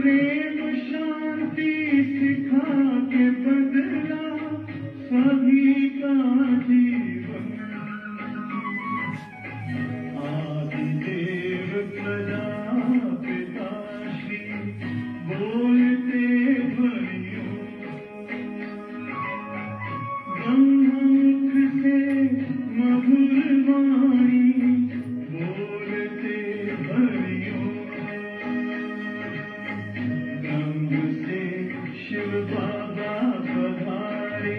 प्रेम शांति सिखा के बदला सभी का जीवन। आदिदेव प्रजापिता श्री बोलते भरियों, ब्रह्ममुख से मधुर वाणी बोलते भरियों, ब्रह्म से शिव बाबा पधारे।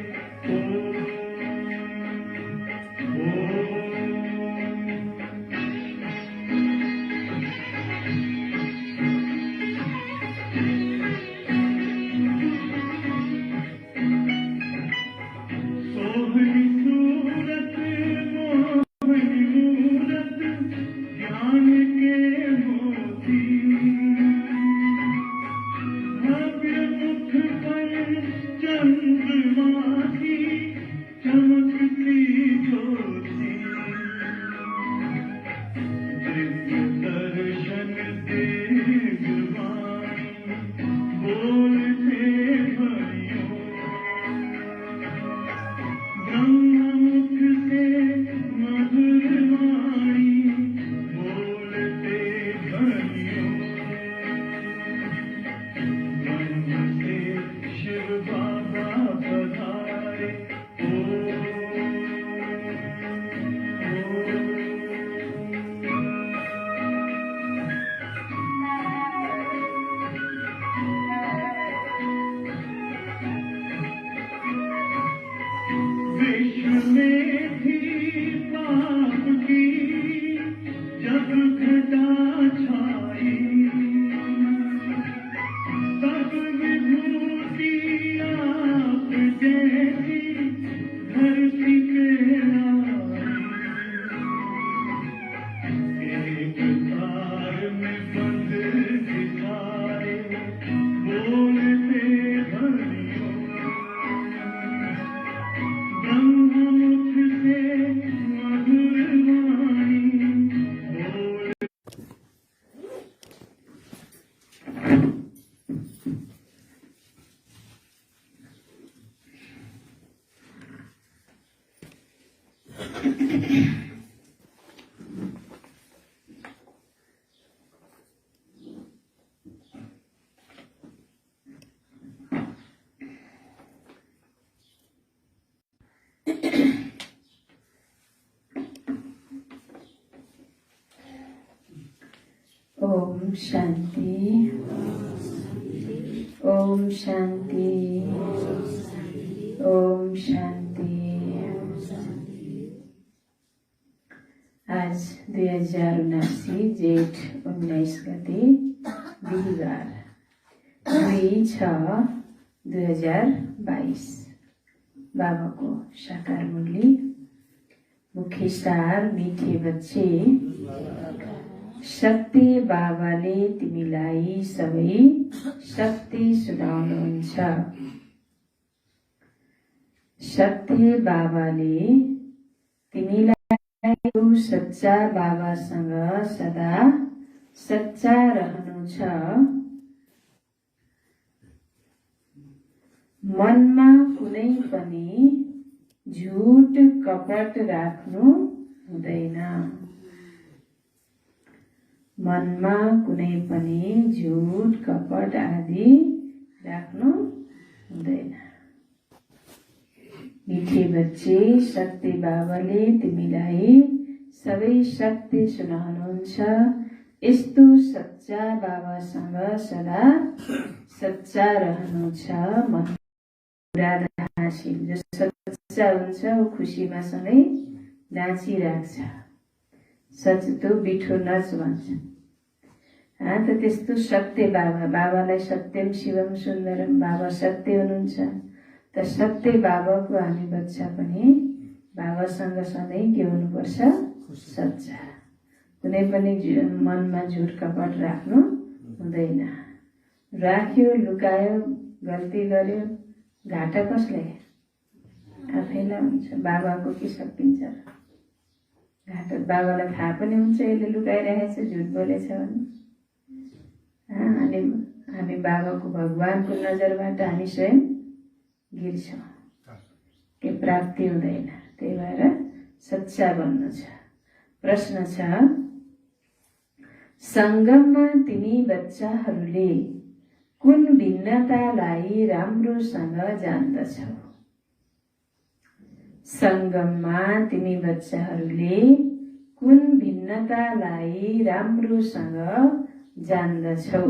सोहनी सूरत मोहनी मूरत ज्ञान के मोती, भव्य मुख पर चंद्रमा की चमकती ज्योति, दिव्य दर्शन देववाणी बोलते भरियों, ब्रह्ममुख से मधुर वाणी बोलते भरियों, ब्रह्म से शिव बाबा पधारे। विश्व में थी पाप की जब घटा छाई, तब विभूति आप जैसी धरती पे आई। एक तार में बंध सितारे बोलते भरियों, ब्रह्ममुख से मधुर वाणी बोल। ओम शांति, ओम शांति, ओम शांति। आज 2079 जेठ 19 गते बिहिबार 2/6/2022। बाबाको साकार मुरली। मुख्य सार, मीठे बच्चे, सत्य बाबाले तिमीलाई सबै सत्य सुनाउनुहुन्छ। सत्य बाबाले तिमीलाई सच्चा बाबासँग सदा सच्चा रहनु छ। मनमा कुनै पनि झुट कपट राख्नु हुँदैन। मनमा कुनै पनि झुट कपट आदि राख्नु हुँदैन। मीठे बच्चे, सत्य बाबाले तिमीलाई सबै सत्य सुनाउनुहुन्छ। यस्तो सच्चा बाबासँग सदा सच्चा रहनु छ। हाँसिल जो सच्चा हुन्छ ऊ खुसीमा सधैँ नाचिराख्छ। सच तो बिठो नच भन्छ। त त्यस्तो सत्य बाबा, बाबालाई सत्यम शिवम सुन्दरम, बाबा सत्य हुनुहुन्छ। त सत्य बाबाको हामी बच्चा पनि बाबासँग सधैँ के हुनुपर्छ? सच्चा। कुनै पनि मनमा झुट कपट राख्नु हुँदैन। राख्यो, लुकायो, गल्ती गर्यो, घाटा कसले? आफैलाई हुन्छ। बाबाको के सकिन्छ? घाटा बाबालाई थाहा पनि हुन्छ यसले लुकाइरहेछ, झुट बोलेछ भने। अनि हामी बाबाको भगवानको नजरबाट हामी स्वयं गिर्छौँ, के प्राप्ति हुँदैन। त्यही भएर सच्चा बन्नु छ। प्रश्न छ, सङ्गममा तिमी बच्चाहरूले कुन भिन्नतालाई राम्रोसँग जान्दछौ? सङ्गममा तिमी बच्चाहरूले कुन भिन्नतालाई राम्रोसँग जान्दछौ?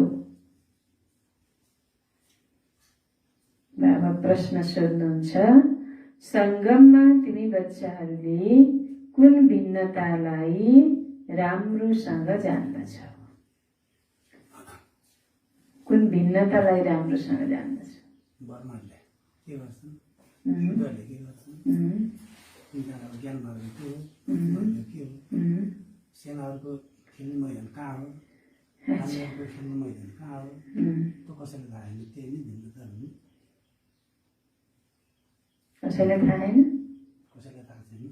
बाबा प्रश्न सोध्नुहुन्छ, सङ्गममा तिमी बच्चाहरूले कुन भिन्नतालाई राम्रोसँग जान्दछौ? कुन भिन्नतालाई राम्रोसँग जान्दछौ? वर्णले के गर्छन्, शुद्धले के गर्छन्, तिनीहरू ज्ञान मार्ग के हो, वर्णले के हो, सेनाहरूको खेल्ने मैदान कहाँ हो, रानीहरूको खेल्ने मैदान कहाँ हो, त्यो कसैले थाहा छैन। त्यही नै भिन्नता हुन्। कसैलाई थाहा छैन? कसैलाई थाहा छैन।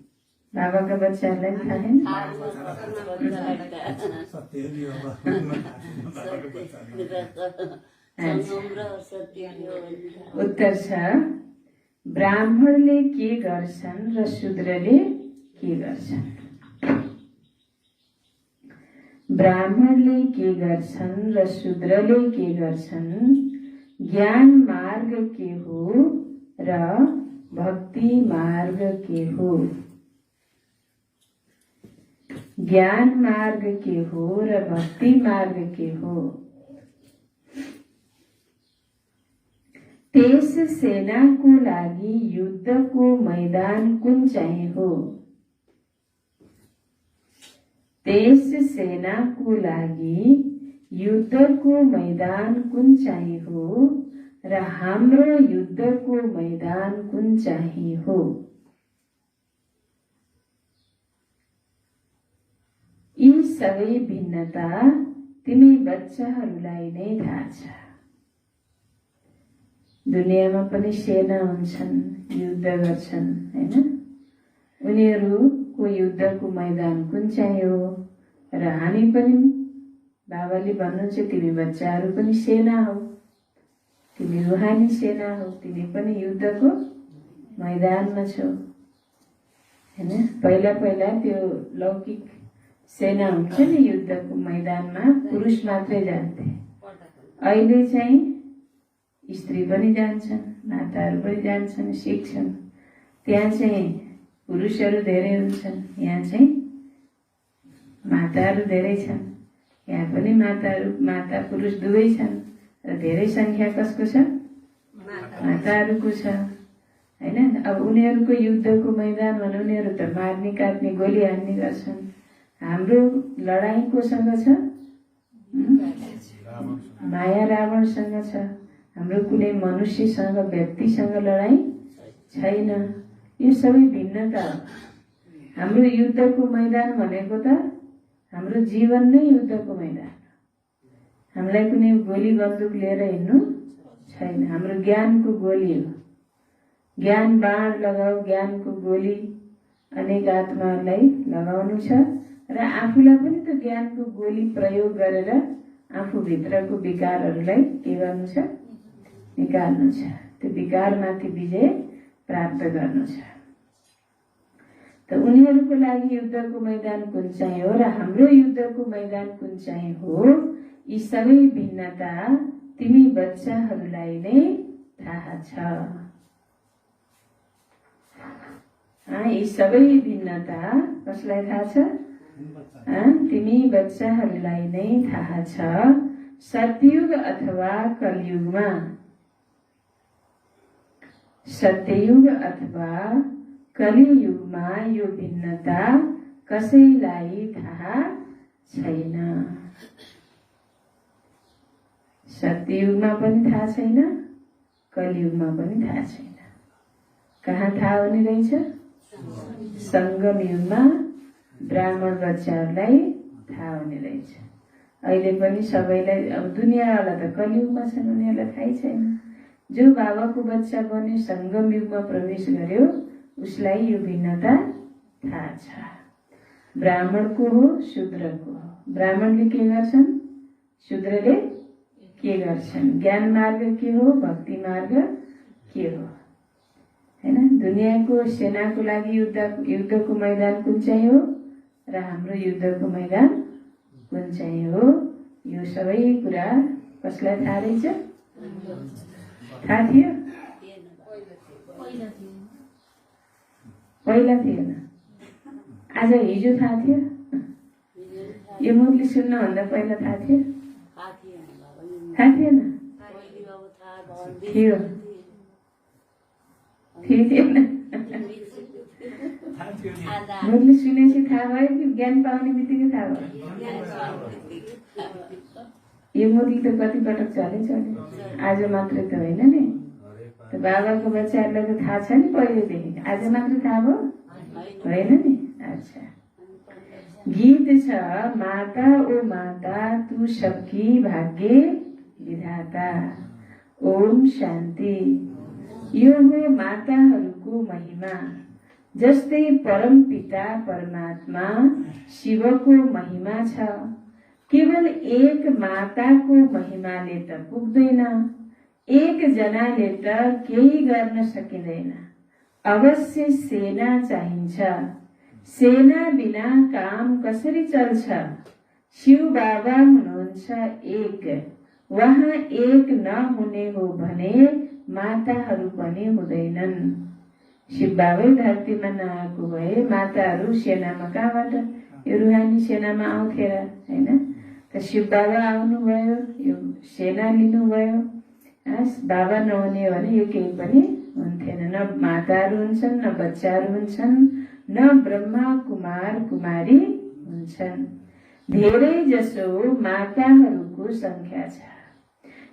बाबाका बच्चाहरूलाई थाहा छैन? सत्य हो यो उत्तर छ, ब्राह्मणले के गर्छन् र शूद्रले के गर्छन्? ब्राह्मणले के गर्छन् र शूद्रले के गर्छन्? ज्ञान मार्ग के हो र भक्ति मार्ग के हो? ज्ञान मार्ग के हो र भक्ति मार्ग के हो? त्यस सेनाको लागि युद्धको मैदान कुन चाहिँ हो? त्यस सेनाको लागि युद्धको मैदान कुन चाहिँ हो र हाम्रो युद्धको मैदान कुन चाहिँ हो? यी सबै भिन्नता तिमी बच्चाहरूलाई नै थाहा छ। दुनियाँमा पनि सेना हुन्छन्, युद्ध गर्छन्, हैन? उनीहरूको युद्धको मैदान कुन चाहिँ हो? र हामी पनि, बाबाले भन्नुहुन्छ, तिमी बच्चाहरू पनि सेना हो, तिमी रुहानी सेना हो, तिमी पनि युद्धको मैदानमा छौ, हैन? पहिला पहिला त्यो लौकिक सेना हुन्छ नि, युद्धको मैदानमा पुरुष मात्रै जान्थे। अहिले चाहिँ स्त्री पनि जान्छन्, माताहरू पनि जान्छन्, सिक्छन्। त्यहाँ चाहिँ पुरुषहरू धेरै हुन्छन्, यहाँ चाहिँ माताहरू धेरै छन्। यहाँ पनि माता पुरुष दुवै छन् र धेरै संख्या कसको छ? माताहरूको छ, हैन? अब उनीहरूको युद्धको मैदान भने उनीहरू त मार्ने काट्ने गोली हान्ने गर्छन्। हाम्रो लडाईँ कोसँग छ? माया रावणसँग छ। हाम्रो कुनै मनुष्यसँग, व्यक्तिसँग लडाईँ छैन। यो सबै भिन्नता हो। हाम्रो युद्धको मैदान भनेको त हाम्रो जीवन नै युद्धको मैदान। हामीलाई कुनै गोली बन्दुक लिएर हिँड्नु छैन। हाम्रो ज्ञानको गोली हो। ज्ञान बाण लगाऊ, ज्ञानको गोली अनेक आत्माहरूलाई लगाउनु छ र आफूलाई पनि त ज्ञानको गोली प्रयोग गरेर आफूभित्रको विकारहरूलाई के गर्नु छ? निकाल्नु छ। त्यो विकारमाथि विजय प्राप्त गर्नु छ। त उनीहरूको लागि युद्धको मैदान कुन चाहिँ हो र हाम्रो युद्धको मैदान कुन चाहिँ हो? यी सबै भिन्नता तिमी बच्चाहरूलाई नै थाहा छ। यी सबै भिन्नता कसलाई थाहा छ? तिमी बच्चाहरूलाई नै थाहा छ। सतयुग अथवा कलियुगमा, सत्ययुग अथवा कलियुगमा यो भिन्नता कसैलाई थाहा छैन। सत्ययुगमा पनि थाहा छैन, कलियुगमा पनि थाहा छैन। कहाँ थाहा हुने रहेछ? सङ्गम युगमा ब्राह्मण बच्चाहरूलाई थाहा हुने रहेछ। अहिले पनि सबैलाई, अब दुनियाँवाला त कलियुगमा छन्, उनीहरूलाई थाहै छैन। जो बाबाको बच्चा बन्यो, सङ्गम युगमा प्रवेश गर्यो, उसलाई यो भिन्नता थाहा छ। ब्राह्मणको हो, शूद्रको हो। ब्राह्मणले के गर्छन्? शूद्रले के गर्छन्, ज्ञान मार्ग के हो, भक्ति मार्ग के हो, हैन। दुनियाँको सेनाको लागि युद्धको मैदान कुन चाहिँ हो र हाम्रो युद्धको मैदान कुन चाहिँ हो, यो सबै कुरा कसलाई थाहा रहेछ? थाहा थियो? पहिला थिएन, आज हिजो थाहा थियो? यो मुरली सुन्नुभन्दा पहिला थाहा थियो? थाहा थिएन? थियो थिएन? मुरली सुनेपछि थाहा भयो कि ज्ञान पाउने बित्तिकै थाहा भयो? यो मुरली त कति पटक चल्यो, आज मात्रै त होइन नि। त बाबाको बच्चाहरूलाई त थाहा छ नि पहिलेदेखि, आज मात्रै थाहा भयो होइन नि। अच्छा, गीत छ, माता ओ माता तू सबकी भाग्य विधाता, ओम शान्ति। यो हो माताहरूको महिमा, जस्तै परम पिता परमात्मा शिवको महिमा छ। केवल एक माताको महिमाले त पुग्दैन, एक जनाले त केही गर्न सकिँदैन। अवश्य सेना चाहिन्छ, सेना बिना काम कसरी चल्छ? शिव बाबा हुनुहुन्छ एक, वहाँ एक नहुने हो भने माताहरू पनि हुँदैनन्। शिव बाबै धरतीमा नआएको भए माताहरू सेनामा कहाँबाट, यो रुहानी सेनामा आउँथे र, हैन? त शिव बाबा आउनुभयो, यो सेना लिनुभयो। बाबा नहुने भने यो केही पनि हुन्थेन, न माताहरू हुन्छन्, न बच्चाहरू हुन्छन्, न ब्रह्मा कुमार कुमारी हुन्छन्। धेरै जसो माताहरूको संख्या छ,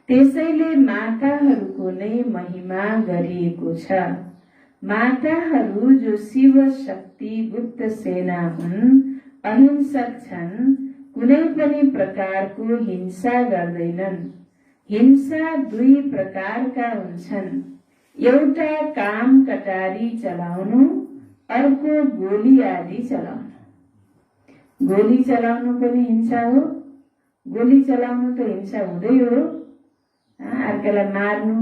त्यसैले माताहरूको नै महिमा गरिएको छ। माताहरू जो शिव शक्ति गुप्त सेना हुन्, अहिंसक छन्, कुनै पनि प्रकारको हिंसा गर्दैनन्। हिंसा दुई प्रकारका हुन्छन्, एउटा काम कटारी चलाउनु, अर्को गोली आदि चलाउनु। गोली चलाउनु पनि हिंसा हो, गोली चलाउनु त हिंसा हुँदै हो। अर्कालाई मार्नु,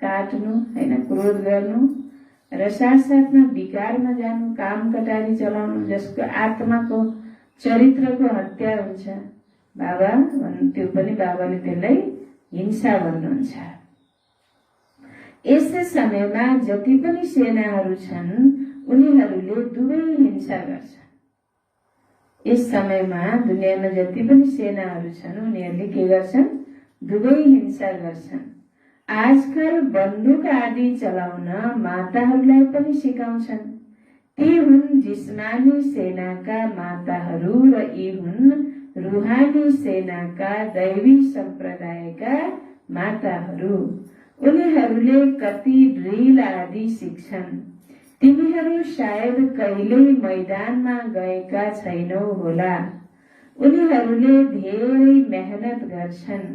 काट्नु, हैन, क्रोध गर्नु र साथसाथमा विकारमा जानु, काम कटारी चलाउनु, जसको आत्माको चरित्रको हत्या हुन्छ, बाबा त्यो पनि बाबाले त्यसलाई हिंसा भन्नुहुन्छ। यस समयमा जति पनि सेनाहरू छन् उनीहरूले दुवै हिंसा गर्छन्। यस समयमा दुनियाँमा जति पनि सेनाहरू छन् उनीहरूले के गर्छन्? दुवै हिंसा गर्छन्। आजकल बन्दुक आदि चलाउन माताहरूलाई पनि सिकाउँछन्। ती हुन् जिस्मानी सेनाका माताहरू र यी हुन् रुहानी सेनाका दैवी सम्प्रदायका माताहरू। उनीहरूले कति ड्रिल आदि सिक्छन्। तिमीहरू सायद कहिल्यै मैदानमा गएका छैनौ होला। उनीहरूले धेरै मेहनत गर्छन्,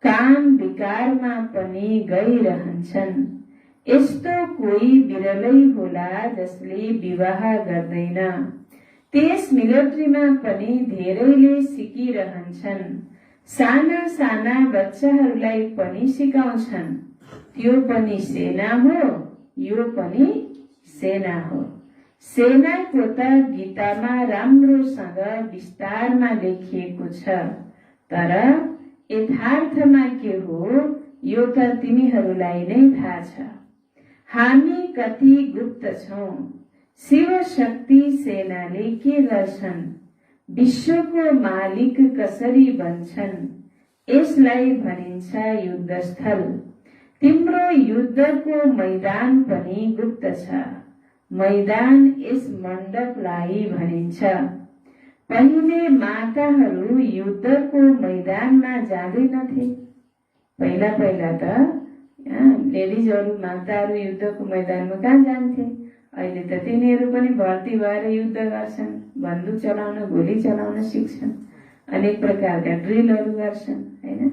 काम विकारमा पनि गइरहन्छन्। यस्तो कोही विरलै होला जसले विवाह गर्दैन। त्यस मिलिट्रीमा पनि धेरैले सिकिरहन्छन्। साना साना बच्चाहरूलाई पनि सिकाउँछन्। त्यो पनि सेना हो, यो पनि सेना हो। सेनाको त गीतामा राम्रोसँग विस्तारमा लेखिएको छ, तर यथार्थमा के हो यो त तिमीहरूलाई नै थाहा छ। हामी कति गुप्त छौं। शिव शक्ति सेनाले के गर्छन्? विश्वको मालिक कसरी बन्छन्? यसलाई भनिन्छ युद्धस्थल। तिम्रो युद्धको मैदान पनि गुप्त छ। मैदान यस मण्डपलाई भनिन्छ। पहिले माताहरू युद्धको मैदानमा जाँदैनथे। पहिला पहिला त लेडिजहरू माताहरू युद्धको मैदानमा कहाँ जान्थे? अहिले त तिनीहरू पनि भर्ती भएर युद्ध गर्छन्, बन्दुक चलाउन, गोली चलाउन सिक्छन्, अनेक प्रकारका ड्रिलहरू गर्छन्, हैन?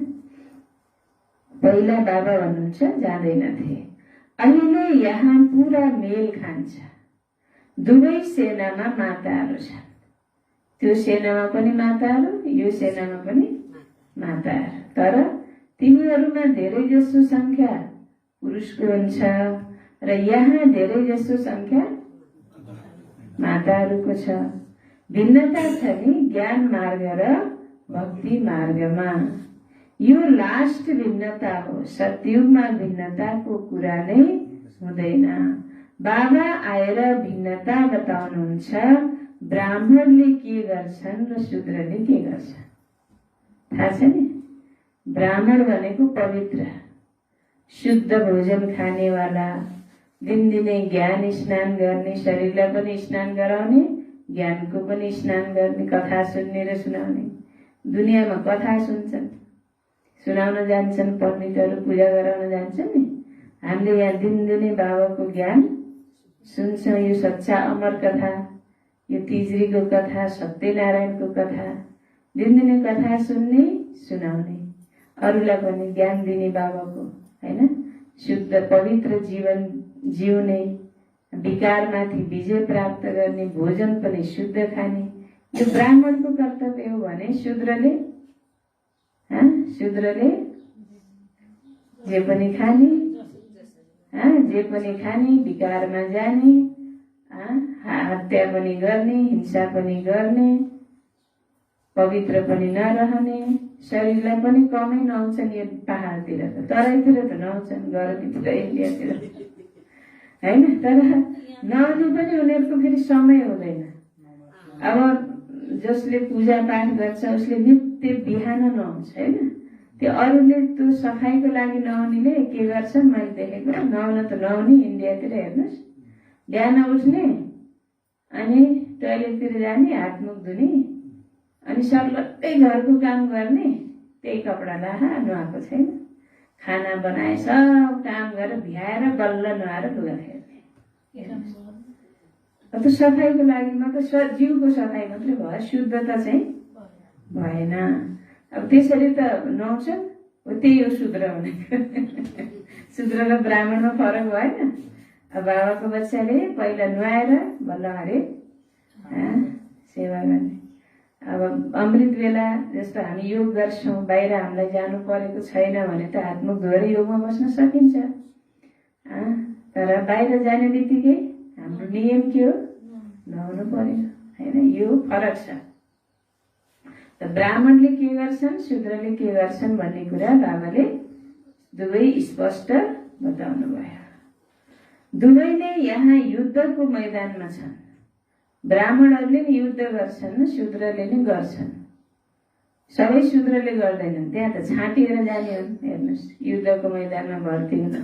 पहिला बाबा भन्नुहुन्छ जाँदैनथे। अहिले यहाँ पुरा मेल खान्छ। दुवै सेनामा माताहरू छन्। त्यो सेनामा पनि माताहरू, यो सेनामा पनि माताहरू। तर तिमीहरूमा धेरै जसो संख्या पुरुषको हुन्छ र यहाँ धेरै जसो संख्या माताहरूको छ। भिन्नता छ नि ज्ञान मार्ग र भक्ति मार्गमा। यो लास्ट भिन्नता हो। सतयुगमा भिन्नताको कुरा नै हुँदैन। बाबा आएर भिन्नता बताउनुहुन्छ। ब्राह्मणले के गर्छन् र शूद्रले के गर्छन् थाहा छ नि। ब्राह्मण भनेको पवित्र शुद्ध भोजन खानेवाला, दिनदिनै ज्ञान स्नान गर्ने, शरीरलाई पनि स्नान गराउने, ज्ञानको पनि स्नान गर्ने, कथा सुन्ने र सुनाउने। दुनियाँमा कथा सुन्छन्, सुनाउन जान्छन्, पण्डितहरू पूजा गराउन जान्छन् नि। हामीले यहाँ दिनदिनै बाबाको ज्ञान सुन्छौँ। यो सच्चा अमर कथा, यो तिजरीको कथा, सत्यनारायणको कथा, दिनदिनै कथा सुन्ने सुनाउने, अरूलाई पनि ज्ञान दिने बाबाको, हैन। शुद्ध पवित्र जीवन जिउने, विकारमाथि विजय प्राप्त गर्ने, भोजन पनि शुद्ध खाने, यो ब्राह्मणको कर्तव्य हो भने शूद्रले जे पनि खाने, जे पनि खाने, विकारमा जाने, हत्या पनि गर्ने, हिंसा पनि गर्ने, पवित्र पनि नरहने, शरीरलाई पनि कमै नुहाउँछन्। यो पहाडतिर त, तराईतिर त नुहाउँछन्, गर्मीतिर इन्डियातिर हैन। तर नुहाउनु पनि उनीहरूको फेरि समय हुँदैन। अब जसले पूजा पाठ गर्छ उसले नित्य बिहान नुहाउँछ हैन। त्यो अरूले त्यो सफाइको लागि नुहाउनेले के गर्छन् मैले देखेको, नुहाउन त नुहाउने इन्डियातिर हेर्नुहोस्, बिहान उठ्ने अनि टोयलेटतिर जाने, हात मुख धुने, अनि सर्लट्टै घरको काम गर्ने, त्यही कपडा लाहा नुहाएको छैन, खाना बनाए सब काम गरेर भ्याएर बल्ल नुहाएर लुगा फेर्ने। अब त सफाइको लागि मात्र, जिउको सफाइ मात्रै भयो, शुद्धता चाहिँ भएन। अब त्यसरी त नुहाउँछन्, हो त्यही हो शूद्र भनेको। शूद्र र ब्राह्मणमा फरक भएन। अब बाबाको बच्चाले पहिला नुहाएर बल्ल हरे सेवा गर्ने। अब अमृत बेला जस्तो हामी योग गर्छौँ, बाहिर हामीलाई जानु परेको छैन भने त हात मुख धोएर योगमा बस्न सकिन्छ। तर बाहिर जाने बित्तिकै हाम्रो नियम के हो, नुहाउनु पर्यो हैन। यो फरक छ। त ब्राह्मणले के गर्छन्, शूद्रले के गर्छन् भन्ने कुरा बाबाले दुवै स्पष्ट बताउनु भयो। दुवैले यहाँ युद्धको मैदानमा छन्। ब्राह्मणहरूले नि युद्ध गर्छन्, शूद्रले नि गर्छन्। सबै शूद्रले गर्दैनन्, त्यहाँ त छाँटिएर जाने हो। हेर्नुहोस्, युद्धको मैदानमा भर्ती हुन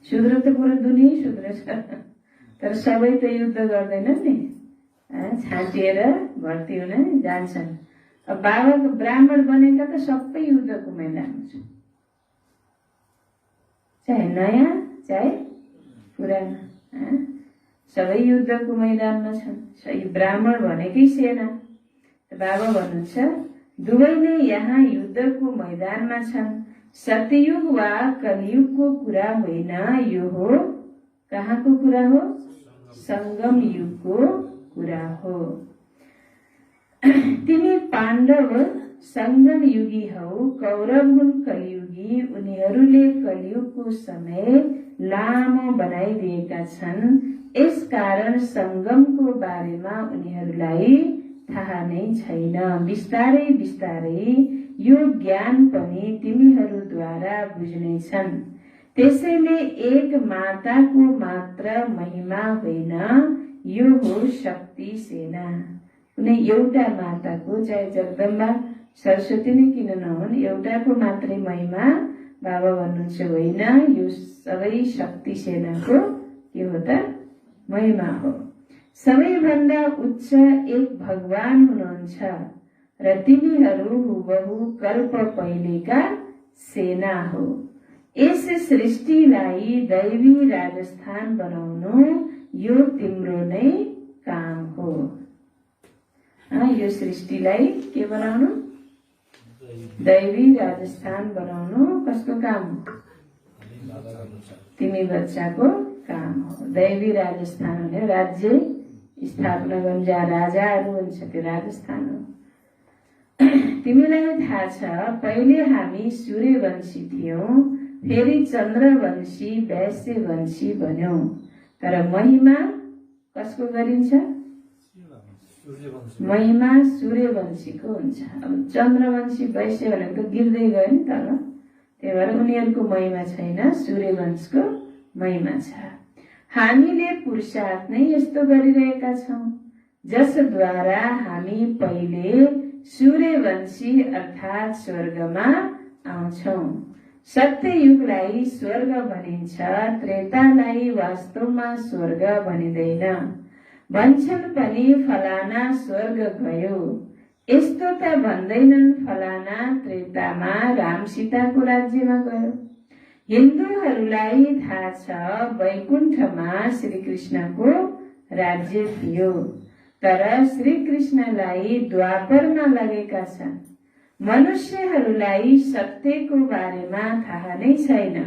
शूद्र त पुरो दुनिया शूद्र छ, तर सबै त युद्ध गर्दैनन् नि, छाँटिएर भर्ती हुन जान्छन्। अब बाबाको ब्राह्मण बनेका त सबै युद्धको मैदानमा छन्, चाहे नयाँ चाहे पुरानो, सबै युद्धको मैदानमा छन्। ब्राह्मण भनेकै सेना। बाबा भन्नुहुन्छ दुवैले यहाँ युद्धको मैदानमा छन्। सतयुग वा कलियुगको कुरा होइन, यो हो कहाँको कुरा हो, संगम युगको कुरा हो। तिमी पाण्डव संगम युगी हौ, कौरव हुन् कलियुगी। उनीहरूले कलियुगको समय लामो बनाइदिएका छन्, यसकारण संगमको बारेमा उनीहरूलाई थाहा नै छैन। बिस्तारै बिस्तारै यो ज्ञान पनि तिमीहरूद्वारा बुझ्नेछन्। त्यसैले एक माताको मात्र महिमा होइन, यो हो शक्ति सेना। कुनै एउटा माताको, चाहे जगदम्बा सरस्वती नै किन नहुन्, एउटाको मात्रै महिमा बाबा भन्नुहुन्छ होइन, यो सबै शक्ति सेनाको के हो त महिमा हो। सबैभन्दा उच्च एक भगवान हुनुहुन्छ र तिमीहरू हुबहु कल्प पहिलेका सेना हो। यस सृष्टिलाई दैवी राजस्थान बनाउनु यो तिम्रो नै काम हो। यो सृष्टिलाई के बनाउनु, दैवी राजस्थान बनाउनु कसको काम हो, तिमी बच्चाको काम हो। दैवी राजस्थान भने राज्य स्थापना गर्न जहाँ राजाहरू हुन्छ त्यो राजस्थान हो। तिमीलाई थाहा छ पहिले हामी सूर्यवंशी थियौं, फेरि चन्द्रवंशी वैश्यवंशी बन्यौं। तर महिमा कसको गरिन्छ? महिमा सूर्यवंशीको हुन्छ। अब चन्द्रवंशी वैश्य भनेको त गिर्दै गयो नि तल, त्यही भएर उनीहरूको महिमा छैन, सूर्यवंशको महिमा छ। हामीले पुरुषार्थ नै यस्तो गरिरहेका छौं जसद्वारा हामी पहिले सूर्यवंशी अर्थात् स्वर्गमा आउँछौं। सत्ययुगलाई स्वर्ग भनिन्छ, त्रेतालाई वास्तवमा स्वर्ग भनिँदैन। भन्छन् पनि फलाना स्वर्ग गयो, यस्तो त भन्दैनन् फलाना त्रेतामा राम सीताको राज्यमा गयो। हिन्दूहरूलाई थाहा छ वैकुण्ठमा श्रीकृष्णको राज्य थियो, तर श्रीकृष्णलाई द्वापरमा लगेका छन्। मनुष्यहरूलाई सत्यको बारेमा थाहा नै छैन।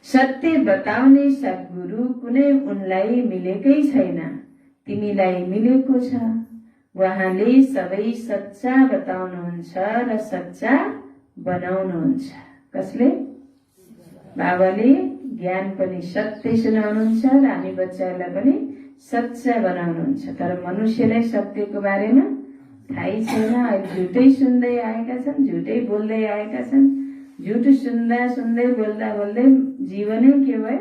सत्य बताउने सद्गुरु कुनै उनलाई मिलेकै छैन। तिमीलाई मिलेको छ। उहाँले सबै सच्चा बताउनुहुन्छ र सच्चा बनाउनुहुन्छ। कसले? बाबाले ज्ञान पनि सत्य सुनाउनुहुन्छ र हामी बच्चाहरूलाई पनि सच्चा बनाउनुहुन्छ। तर मनुष्यलाई सत्यको बारेमा थाहै छैन। अहिले झुटै सुन्दै आएका छन्, झुटै बोल्दै आएका छन्। झुट सुन्दा सुन्दै बोल्दा बोल्दै जीवनै के भयो?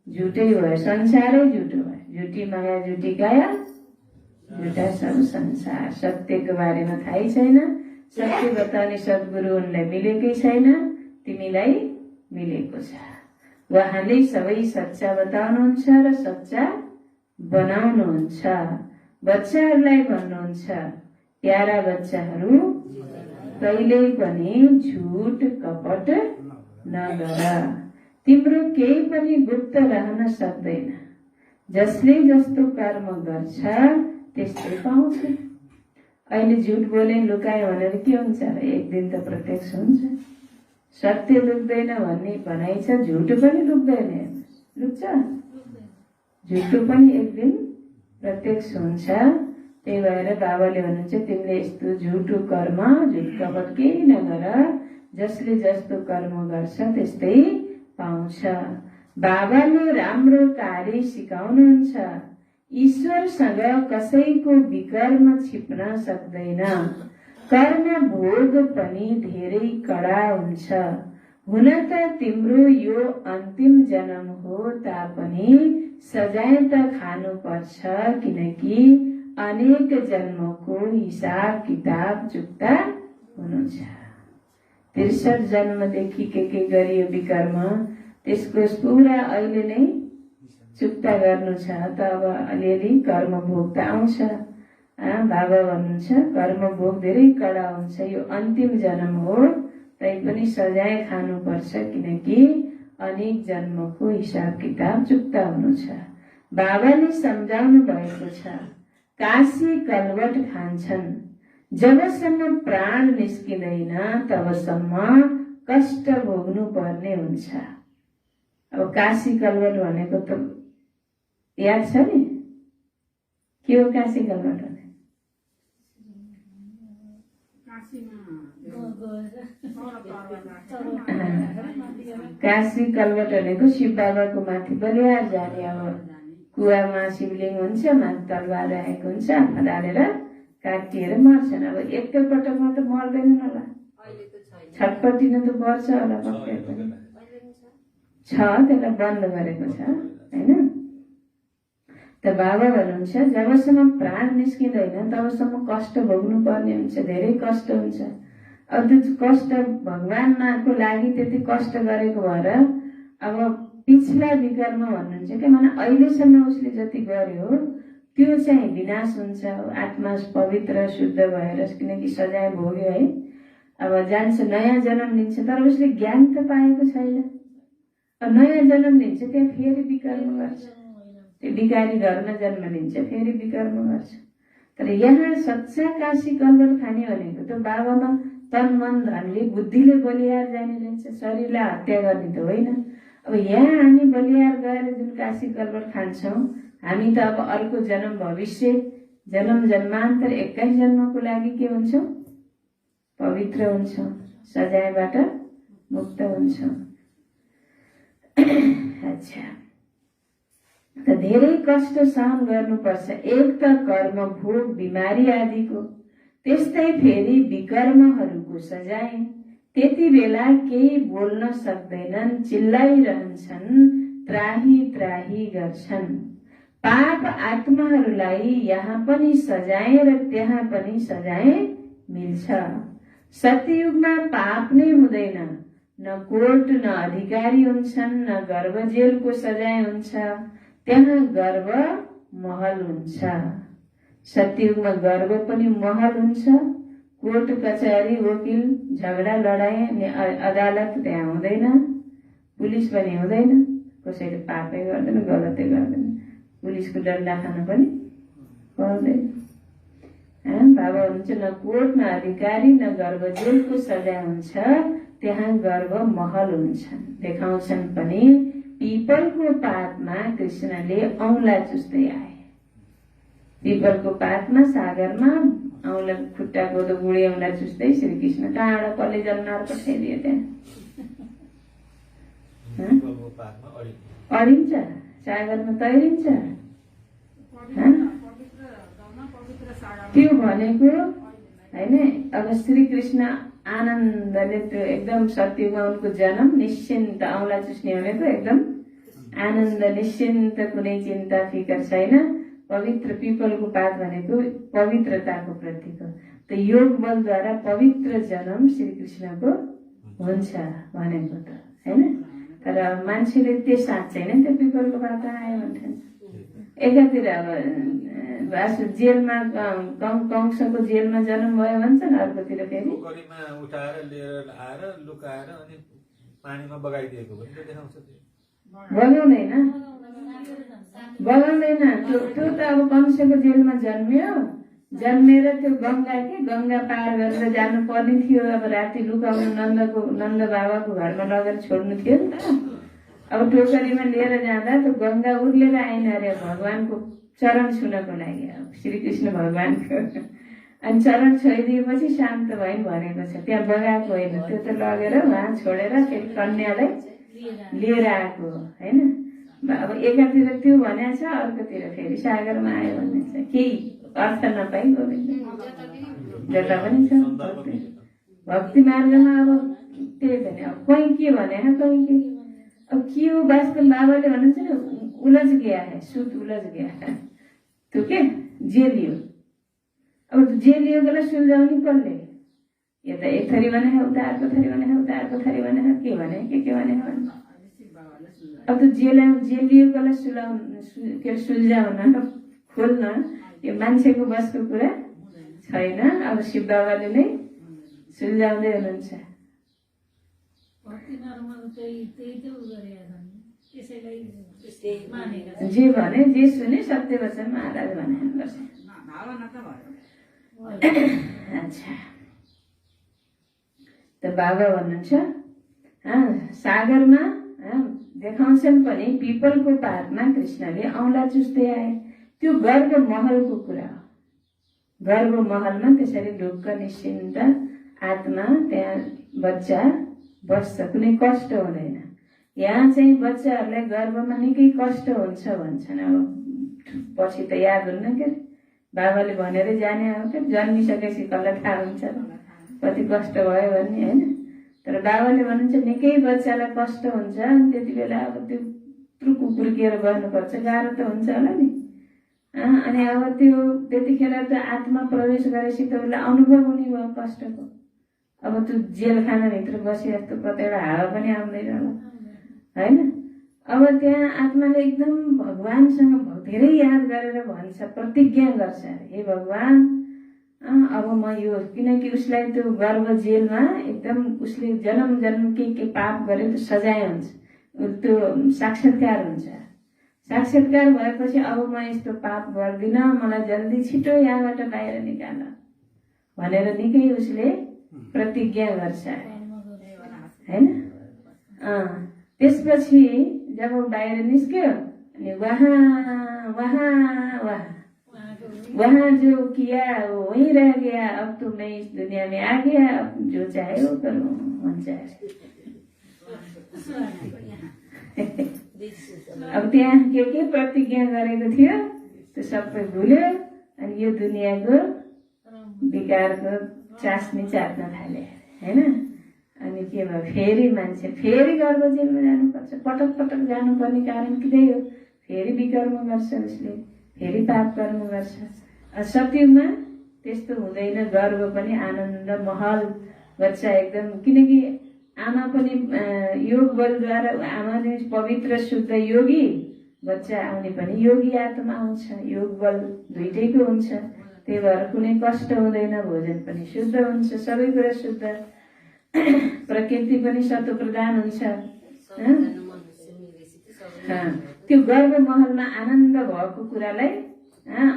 झुटै भयो, संसारै झुटो भयो। झुटी माया, झुटी काया, झुटा सब संसार। सत्यको बारेमा थाहै छैन। सत्य बताउने सद्गुरु उनलाई मिलेकै छैन। तिमीलाई मिलेको छ। उहाँले सबै सच्चा बताउनुहुन्छ र सच्चा बनाउनुहुन्छ। बच्चाहरूलाई भन्नुहुन्छ, प्यारा बच्चाहरू, कहिल्यै पनि झुट कपट नगर। तिम्रो केही पनि गुप्त रहन सक्दैन। जसले जस्तो कर्म गर्छ त्यस्तै पाउँछ। अहिले झुट बोले लुकायो भनेर के हुन्छ? एक दिन त प्रत्यक्ष हुन्छ। सत्य लुक्दैन भन्ने भनाइ छ, झुट पनि लुक्दैन। लुक्छ? झुटो पनि एक दिन प्रत्यक्ष हुन्छ। त्यही भएर बाबाले भन्नुहुन्छ तिमीले यस्तो झुटो कर्म, झुट कपट केही नगर। जसले जस्तो कर्म गर्छ त्यस्तै पाउँछ। बाबाले राम्रो कार्य सिकाउनुहुन्छ। ईश्वरसँग कसैको विकर्म छिप्न सक्दैन। कर्म भोग पनि धेरै कडा हुन्छ। हुन त तिम्रो यो अन्तिम जन्म हो तापनि सजाय त खानु पर्छ, किनकि अनेक जन्मको हिसाब किताब चुक्ता हुनु छ। 63 जन्मदेखि के गरियो विकर्म, त्यसको पुरा अहिले नै चुक्ता गर्नु छ। त अब अलिअलि कर्म भोग त आउँछ। बाबा भन्नुहुन्छ कर्म भोग धेरै कडा हुन्छ। यो अन्तिम जन्म हो, तैपनि सजाय खानु पर्छ, किनकि अनेक जन्मको हिसाब किताब चुक्ता हुनु छ। बाबाले सम्झाउनु भएको छ, काशी कलवट खान्छन्। जबसम्म प्राण निस्किँदैन तबसम्म कष्ट भोग्नु पर्ने हुन्छ। अब काशी कलवट भनेको त याद छ नि? के हो काशी कलवट भने? काशी कलवट भनेको शिव बाबाको माथि बलिहार जाने। अब कुवामा शिवलिङ्ग हुन्छ, माथि तलवार राखेको हुन्छ, आँखा डालेर काटिएर मर्छन्। अब एकैपटकमा त मर्दैनन् होला, छटपटिन त पर्छ होला पक्कै पनि छ। त्यसलाई बन्द गरेको छ होइन? त बाबा भन्नुहुन्छ जबसम्म प्राण निस्किँदैन तबसम्म कष्ट भोग्नु पर्ने हुन्छ, धेरै कष्ट हुन्छ। अब त्यो कष्ट भगवानको लागि त्यति कष्ट गरेको भएर अब पिछला विकर्म भन्नुहुन्छ कि माने अहिलेसम्म उसले जति गर्यो त्यो चाहिँ विनाश हुन्छ। आत्मा पवित्र शुद्ध भएर, किनकि सजाय भोग्यो है, अब जान्छ नयाँ जन्म लिन्छ। तर उसले ज्ञान त पाएको छैन। नयाँ जन्म लिन्छ, त्यहाँ फेरि विकर्म गर्छ। त्यो विकारी घरमा जन्म लिन्छ, फेरि विकर्म गर्छ। तर यहाँ सच्चा काशी कलवट खाने भनेको त बाबामा तन मन धनले बुद्धिले बलिहार जाने रहेछ, शरीरलाई हत्या गर्ने त होइन। अब यहाँ हामी बलिहार गएर जुन काशी कलवट खान्छौँ, हामी त अब अर्को जन्म भविष्य जन्म जन्मान्तर 21 जन्मको लागि के हुन्छौँ? पवित्र हुन्छौँ, सजायबाट मुक्त हुन्छौँ। अच्छा, त धेरै कष्ट सहन गर्नुपर्छ, एक त कर्म भोग बिमारी आदिको, त्यस्तै फेरि विकर्महरूको सजाय। त्यति बेला केही बोल्न सक्दैनन्, चिल्लाइरहन्छन्, त्राही त्राही गर्छन्। पाप आत्माहरूलाई यहाँ पनि सजाय र त्यहाँ पनि सजाय मिल्छ। सत्ययुगमा पाप नै हुँदैन, न कोर्ट न अधिकारी हुन्छन्, न गर्भ जेलको सजाय हुन्छ, त्यहाँ गर्भ महल हुन्छ। सत्ययुगमा गर्भ पनि महल हुन्छ, कोर्ट कचहरी वकिल झगडा लडाई अदालत त्यहाँ हुँदैन, पुलिस पनि हुँदैन, कसैले पापै गर्दैन गलतै गर्दैन, पुलिसको डन्डा खान पनि पर्दैन। बाबा हुन्छ न कोर्ट न अधिकारी न गर्भ जेलको सजाय हुन्छ, त्यहाँ गर्भ महल हुन्छन्। देखाउँछन् पनि पिपलको पातमा कृष्णले औँला चुस्दै आए। पिपलको पातमा सागरमा औँला खुट्टा गोदो बुढी औँला चुस्दै श्रीकृष्ण कहाँबाट कसले जन्माएर पठाइदियो त्यहाँ? अडिन्छ, सागरमा तैरिन्छ। त्यो भनेको होइन। अब श्रीकृष्ण आनन्दले त्यो एकदम सत्यमा उनको जन्म निश्चिन्त, औँला चुस्ने भनेको एकदम आनन्द निश्चिन्त, कुनै चिन्ता फिकर छैन। पवित्र पिपलको पात भनेको पवित्रताको प्रतीक हो। त योग बलद्वारा पवित्र जन्म श्रीकृष्णको हुन्छ भनेको त होइन। तर मान्छेले त्यो साँच्चै त्यो पिपलको पात आयो भन्छन्। एकातिर अब जेलमा कंसको जेलमा जन्म भयो भन्छन्, अर्कोतिर फेरि उठाएर लिएर आएर लुकाएर अनि पानीमा बगाइदिएको पनि त देखाउँछ। बगाउँदैन त्यो त अब कंसको जेलमा जन्मियो, जन्मेर त्यो गंगा पार गरेर जानु पर्ने थियो। अब राति लुकाउनु नन्द बाबाको घरमा लगेर छोड्नु थियो नि त। अब टोकरीमा लिएर जाँदा त्यो गंगा उर्लेर आइन अरे भगवानको चरण छुनको लागि, अब श्रीकृष्ण भगवानको। अनि चरण छोइदिएपछि शान्त भइन् भनेको छ। त्यहाँ बगाएको होइन, त्यो त लगेर उहाँ छोडेर फेरि कन्यालाई लिएर आएको होइन। अब एकातिर त्यो भनेको छ, अर्कोतिर फेरि सागरमा आयो भन्ने छ। केही अर्थ नपाई गोविन्द जता पनि छ। भक्ति मार्गमा अब त्यही त नि। अब कहीँ के भने कहीँ के, अब के हो वास्तव बाबाले भन्नुहुन्छ नि, उलझ गया है सुत उलझ गया है। त्यो के जेलियो, अब जेलियोलाई सुल्झाउने कसले? यता एक थरी भने है, उता अर्को थरी भने है, उता अर्को थरी भने है, के भने के भने अब त्यो जेलियोलाई सुल्झाउन खोल्न यो मान्छेको बसको कुरा छैन। अब शिव बाबाले नै सुल्झाउँदै हुनुहुन्छ। जे भने जे सुने सत्य वचन महाराज भने। अच्छा, त बाबा भन्नुहुन्छ सागरमा देखाउँछन् पनि पिपलको पातमा कृष्णले औँला चुस्दै आए। त्यो गर्भ महलको कुरा हो। गर्भ महलमा त्यसरी ढुक्क निश्चिन्त आत्मा त्यहाँ बच्चा बस्छ, कुनै कष्ट हुँदैन। यहाँ चाहिँ बच्चाहरूलाई गर्भमा निकै कष्ट हुन्छ भन्छन्। अब पछि त याद हुन्न के, बाबाले भनेरै जाने हो क्या, जन्मिसकेपछि कसलाई थाहा हुन्छ कति कष्ट भयो भन्ने होइन। तर बाबाले भन्नुहुन्छ निकै बच्चालाई कष्ट हुन्छ, अनि त्यति बेला अब त्यो पुर्किएर गर्नुपर्छ, गाह्रो त हुन्छ होला नि। अनि अब त्यो त्यतिखेर त आत्मा प्रवेश गरेपछि त उसलाई अनुभव हुने भयो कष्टको। अब त्यो जेलखानाभित्र बसे जस्तो कतैबाट हावा पनि आउँदैन होला होइन। अब त्यहाँ आत्माले एकदम भगवानसँग धेरै याद गरेर भन्छ, प्रतिज्ञा गर्छ, हे भगवान अब म यो, किनकि उसलाई त्यो गर्भ जेलमा एकदम उसले जन्म जन्म के पाप गरे त्यो सजाय हुन्छ, त्यो साक्षात्कार हुन्छ। साक्षात्कार भएपछि अब म यस्तो पाप गर्दिनँ, मलाई जल्दी छिटो यहाँबाट बाहिर निकाल भनेर निकै उसले प्रतिज्ञा गर्छ होइन। त्यसपछि जब बाहिर निस्क्यो अनि वहाँ वहाँ जो किया वो वहीं रह गया, अब तो मैं इस दुनिया में आ गया, अब जो चाहे वो करूँ मन चाहे। अब त्यहाँ के प्रतिज्ञा गरेको थियो त्यो सबै भुल्यो अनि यो दुनियाँको विकारको चास्नी चाट्न थाले हैन। अनि के भयो, फेरि मान्छे फेरि गर्भ जेलमा जानुपर्छ। पटक पटक जानुपर्ने कारण किन हो, फेरि विकर्म गर्छ उसले, फेरि पाप कर्म गर्छ। सत्यमा त्यस्तो हुँदैन। गर्भ पनि आनन्द महल बच्चा एकदम, किनकि आमा पनि योग बलद्वारा आमा नै पवित्र शुद्ध योगी, बच्चा आउने पनि योगी आत्मा आउँछ। योग बल दुइटैको हुन्छ, त्यही भएर कुनै कष्ट हुँदैन, भोजन पनि शुद्ध हुन्छ, सबै कुरा शुद्ध, प्रकृति पनि सत्व प्रधान हुन्छ। त्यो गर्भ महलमा आनन्द भएको कुरालाई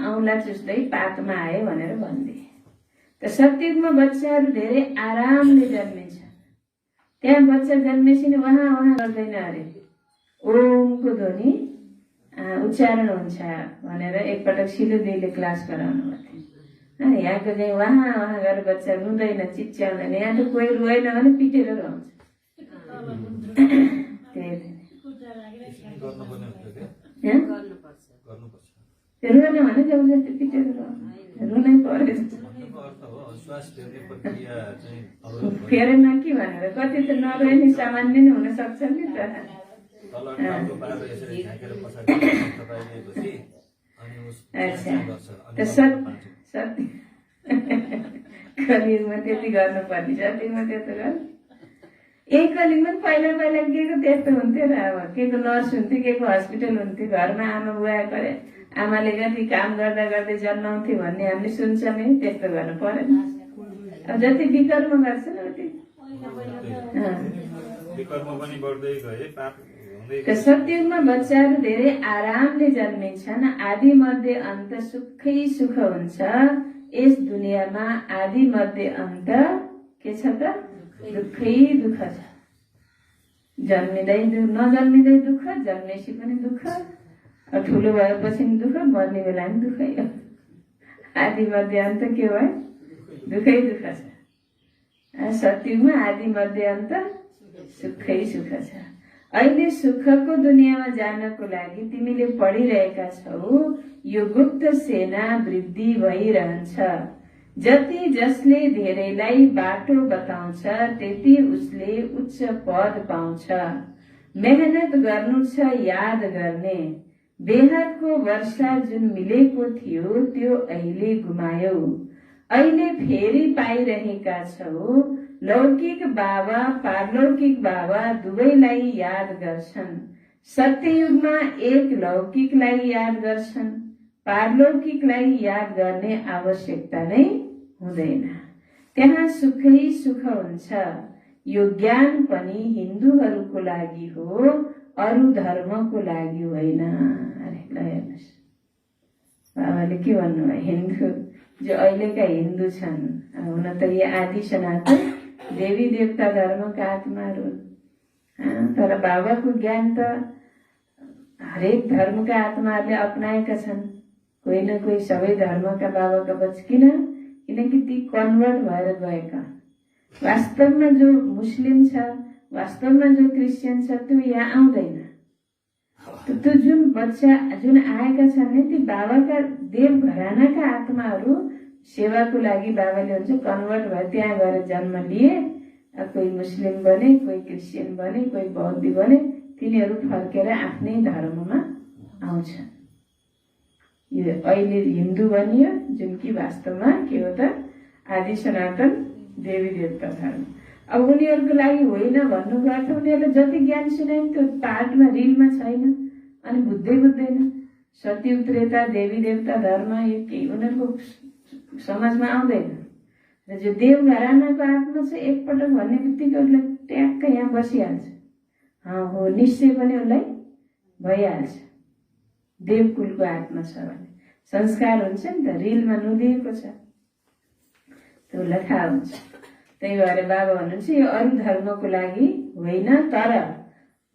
औँला चुस्दै पातमा आयो भनेर भनिदिए। त सत्ययुगमा बच्चाहरू धेरै आरामले जन्मिन्छ। त्यहाँ बच्चा जन्मेपछि वहाँ गर्दैन अरे, ओमको ध्वनि उच्चारण हुन्छ भनेर एकपटक सिलुदीले क्लास गराउनु भएको थियो। यहाँको चाहिँ वहाँ गएर बच्चा रुँदैन, चिच्याउँदैन। यहाँ त कोही रुँदैन भने पिटेर रुवाउँछ। रुँदैन भने जबरजस्ती पिटेर रुनै पर्यो। फेरि न कि भनेर कति त नरुए नि सामान्य नै हुन सक्छ नि त। कलियुगमा त्यति गर्नुपर्ने, सत्यमा त्यस्तो गर्नु। यही कलियुगमा पहिला पहिला के को त्यस्तो हुन्थ्यो र, अब के को नर्स हुन्थ्यो, के को हस्पिटल हुन्थ्यो, घरमा आमा बुवा गरे आमाले कति काम गर्दा गर्दै जन्माउँथ्यो भन्ने हामीले सुन्छौँ नि। त्यस्तो गर्नु परेन। अब जति विकर्म गर्छ न उति सत्ययुगमा बच्चाहरू धेरै आरामले जन्मिन्छन्। आदि मध्य अन्त सुखै सुख हुन्छ। यस दुनियाँमा आदि मध्य अन्त के छ त, दुःखै दुःख छ। जन्मिँदै नजन्मिँदै दुःख, जन्मेपछि पनि दुःख, ठुलो भएपछि पनि दुःख, मर्ने बेला पनि दुःखै हो। आदि मध्य अन्त के भयो, दुःखै दुःख छ। सत्ययुगमा आदि मध्य अन्त सुखै सुख छ। अहिले सुखको दुनियाँमा जानको लागि तिमीले पढिरहेका छौ। यो गुप्त सेना वृद्धि भइरहन्छ। जति जसले धेरैलाई बाटो बताउँछ त्यति उसले उच्च पद पाउँछ। मेहनत गर्नु छ याद गर्ने। बेहदको वर्षा जुन मिलेको थियो त्यो अहिले गुमायौ। अहिले फेरि पाइरहेका छौ। लौकिक बाबा पारलौकिक बाबा दुवैलाई याद गर्छन्। सत्ययुगमा एक लौकिकलाई याद गर्छन्, पारलौकिकलाई याद गर्ने आवश्यकता नै हुँदैन। त्यहाँ सुखै सुख हुन्छ। यो ज्ञान पनि हिन्दूहरूको लागि हो, अरू धर्मको लागि होइन। अरे ल हेर्नुहोस्, बाबाले के भन्नुभयो, हिन्दू जो अहिलेका हिन्दू छन्, हुन त यो आदि सनातन देवी देवता धर्मका आत्माहरू, तर बाबाको ज्ञान त हरेक धर्मका आत्माहरूले अपनाएका छन्। कोही न कोही सबै धर्मका बाबाका बच्चा, किनकि ती कन्भर्ट भएर गएका। वास्तवमा जो मुस्लिम छ, वास्तवमा जो क्रिस्चियन छ, त्यो यहाँ आउँदैन। त्यो जुन बच्चा जुन आएका छन् नि, ती बाबाका देव घरानाका आत्माहरू सेवाको लागि बाबाले हुन्छ कन्भर्ट भए त्यहाँ गएर जन्म लिए। कोही मुस्लिम बने, कोही क्रिस्चियन बने, कोही बौद्ध बने, तिनीहरू फर्केर आफ्नै धर्ममा आउँछन्। यो अहिले हिन्दू बनियो, जुन कि वास्तवमा के हो त, आदि सनातन देवी देवता धर्म। अब उनीहरूको लागि होइन भन्नुको अर्थ उनीहरूलाई जति ज्ञान सुनायो त्यो पाठमा रिलमा छैन, अनि बुझ्दैन। सत्युग त्रेता देवी देवता धर्म यो केही उनीहरूको समाजमा आउँदैन। र जो देव घरानाको आत्मा छ, एकपटक भन्ने बित्तिकै उसलाई ट्याक्क यहाँ बसिहाल्छ। हो निश्चय पनि उसलाई भइहाल्छ। देवकुलको आत्मा छ भने संस्कार हुन्छ नि त, रिलमा नुदिएको छ, त्यो उसलाई थाहा हुन्छ। त्यही भएर बाबा भन्नुहुन्छ यो अरू धर्मको लागि होइन, तर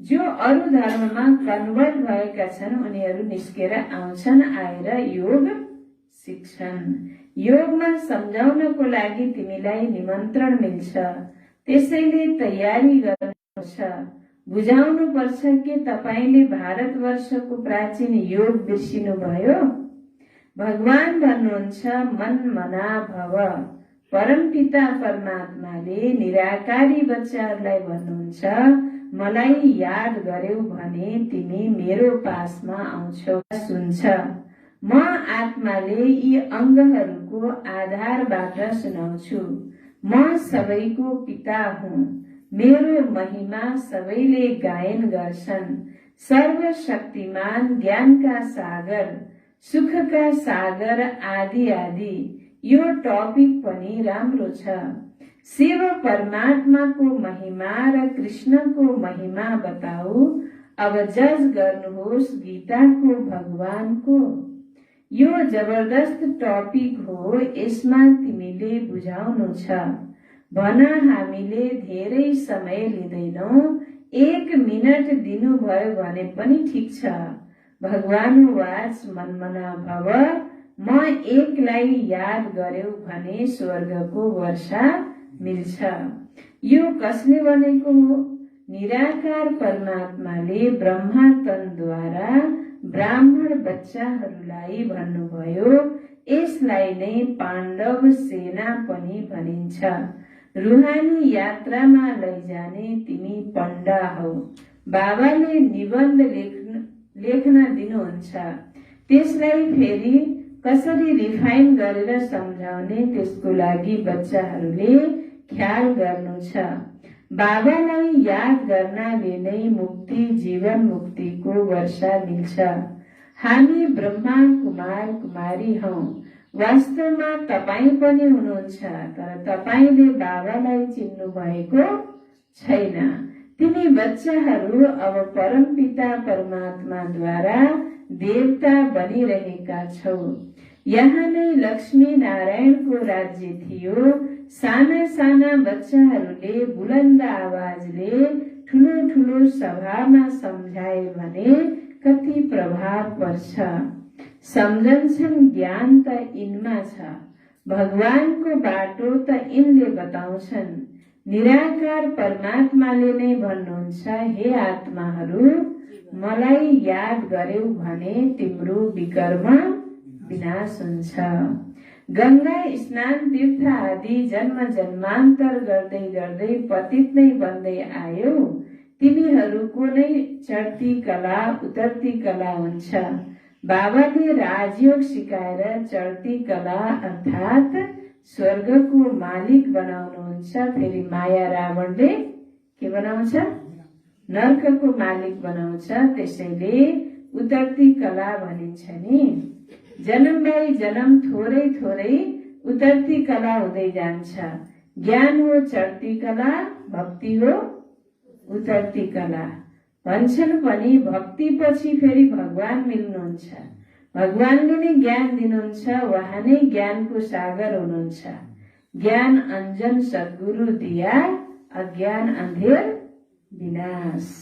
जो अरू धर्ममा कन्भर्ट भएका छन् उनीहरू निस्केर आउँछन्, आएर योग शिक्षण। योगमा सम्झाउनको लागि तिमीलाई निमन्त्रण मिल्छ, त्यसैले तयारी गर्नुपर्छ। बुझाउनुपर्छ कि तपाईँले भारतवर्षको प्राचीन योग बिर्सिनुभयो। भगवान भन्नुहुन्छ मन मना भव। परमपिता परमात्माले निराकारी बच्चाहरूलाई भन्नुहुन्छ, मलाई याद गर्यौ भने तिमी मेरो पासमा आउँछौ। सुन्छ, म आत्माले यी अङ्गहरूको आधारबाट सुनाउँछु। म सबैको पिता हुँ। मेरो महिमा सबैले गायन गर्छन्। सर्वशक्तिमान, ज्ञानका सागर, सुखका सागर आदि आदि। यो टपिक पनि राम्रो छ। शिव परमात्माको महिमा र कृष्णको महिमा बताऊ। अब जज गर्नुहोस् गीताको भगवानको। यो जबरदस्त टपिक हो, यसमा तिमीले बुझाउनु छ। भन, हामीले धेरै समय लिँदैनौ, 1 मिनट दिनुभयो भने पनि ठिक छ। भगवान वाच मनमना भव। म एकलाई याद गर्यौ भने स्वर्गको वर्षा मिल्छ। यो कसले भनेको हो? निराकार परमात्माले ब्रह्मा तनद्वारा ब्राह्मण बच्चाहरूलाई भन्नुभयो। यसलाई नै पाण्डव सेना पनि भनिन्छ। रुहानी यात्रामा लैजाने तिमी पण्डा हौ। बाबाले निबन्ध लेख्न दिनुहुन्छ, त्यसलाई फेरि कसरी रिफाइन गरेर सम्झाउने, त्यसको लागि बच्चाहरूले ख्याल गर्नु छ। बाबालाई याद गर्नाले नै मुक्ति, जीवन मुक्तिको वर्षा मिल्छ। हामी ब्रह्मा कुमार कुमारी हौ। वास्तवमा तपाईँ पनि हुनुहुन्छ, तर तपाईँले बाबालाई चिन्नु भएको छैन। तिमी बच्चाहरू अब परमपिता परमात्माद्वारा देवता बनिरहेका छौ। यहाँ नै लक्ष्मी नारायणको राज्य थियो। साना साना बच्चाहरूले बुलन्द आवाजले ठुलो ठुलो सभामा सम्झाए भने कति प्रभाव पर्छ। सम्झन्छन् ज्ञान त यिनमा छ, भगवानको बाटो त यिनले बताउँछन्। निराकार परमात्माले नै भन्नुहुन्छ, हे आत्माहरू, मलाई याद गर्यौ भने तिम्रो विकर्म विनाश हुन्छ। गंगा स्नान तीर्थ आदि जन्म जन्मान्तर गर्दै गर्दै पतित नै बन्दै आयौ। तिमीहरूको नै चढ्ती कला उतर्ती कला हुन्छ। बाबाले राजयोग सिकाएर चढ्ती कला अर्थात स्वर्गको मालिक बनाउनुहुन्छ। फेरि माया रावणले के बनाउँछ? नर्कको मालिक बनाउँछ। त्यसैले उतर्ती कला भनिन्छ नि। जन्म बाई जन्म थोरै थोरै उतर्ती कला हुँदै जान्छ। ज्ञान हो चढ्ती कला, भक्ति हो उतर्ती कला। भन्छन् पनि भक्ति पछि फेरि भगवान मिल्नुहुन्छ। भगवानले नै ज्ञान दिनुहुन्छ, उहाँ नै ज्ञानको सागर हुनुहुन्छ। ज्ञान अंजन सद्गुरु दिया, अज्ञान अंधेर विनाश।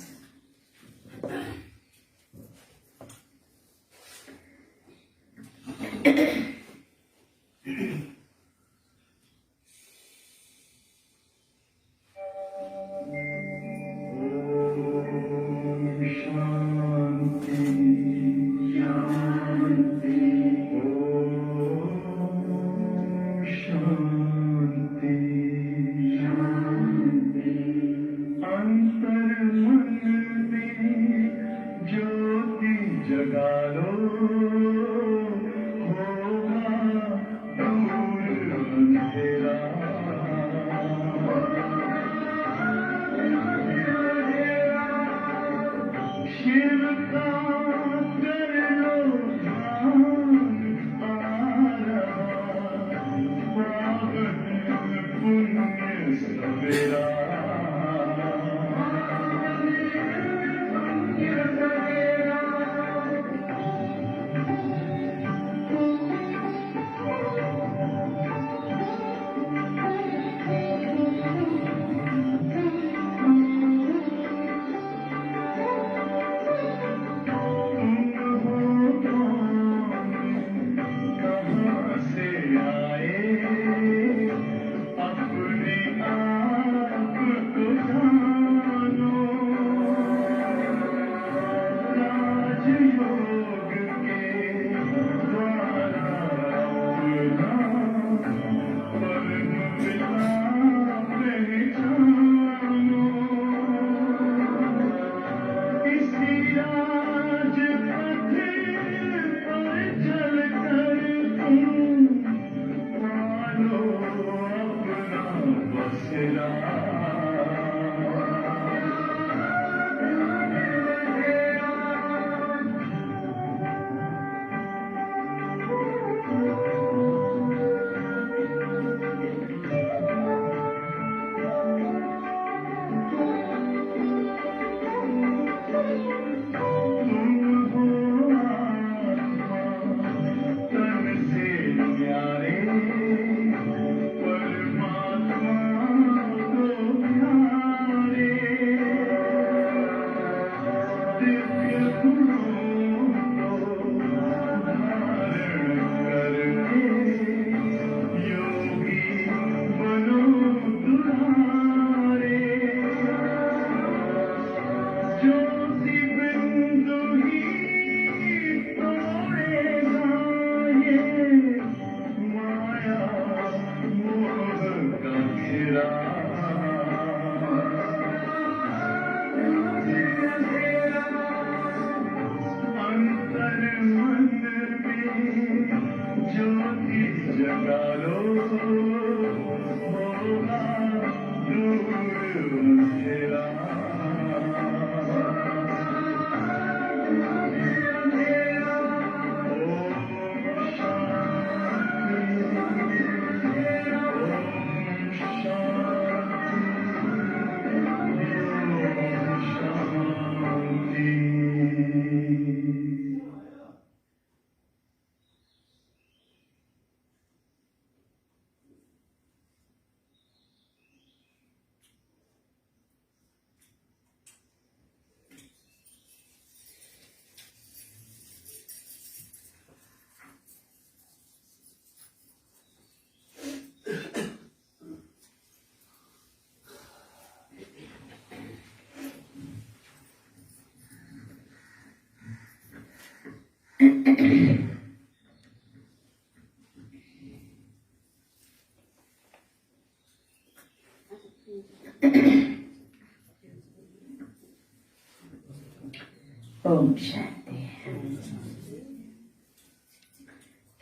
ओम शान्ति।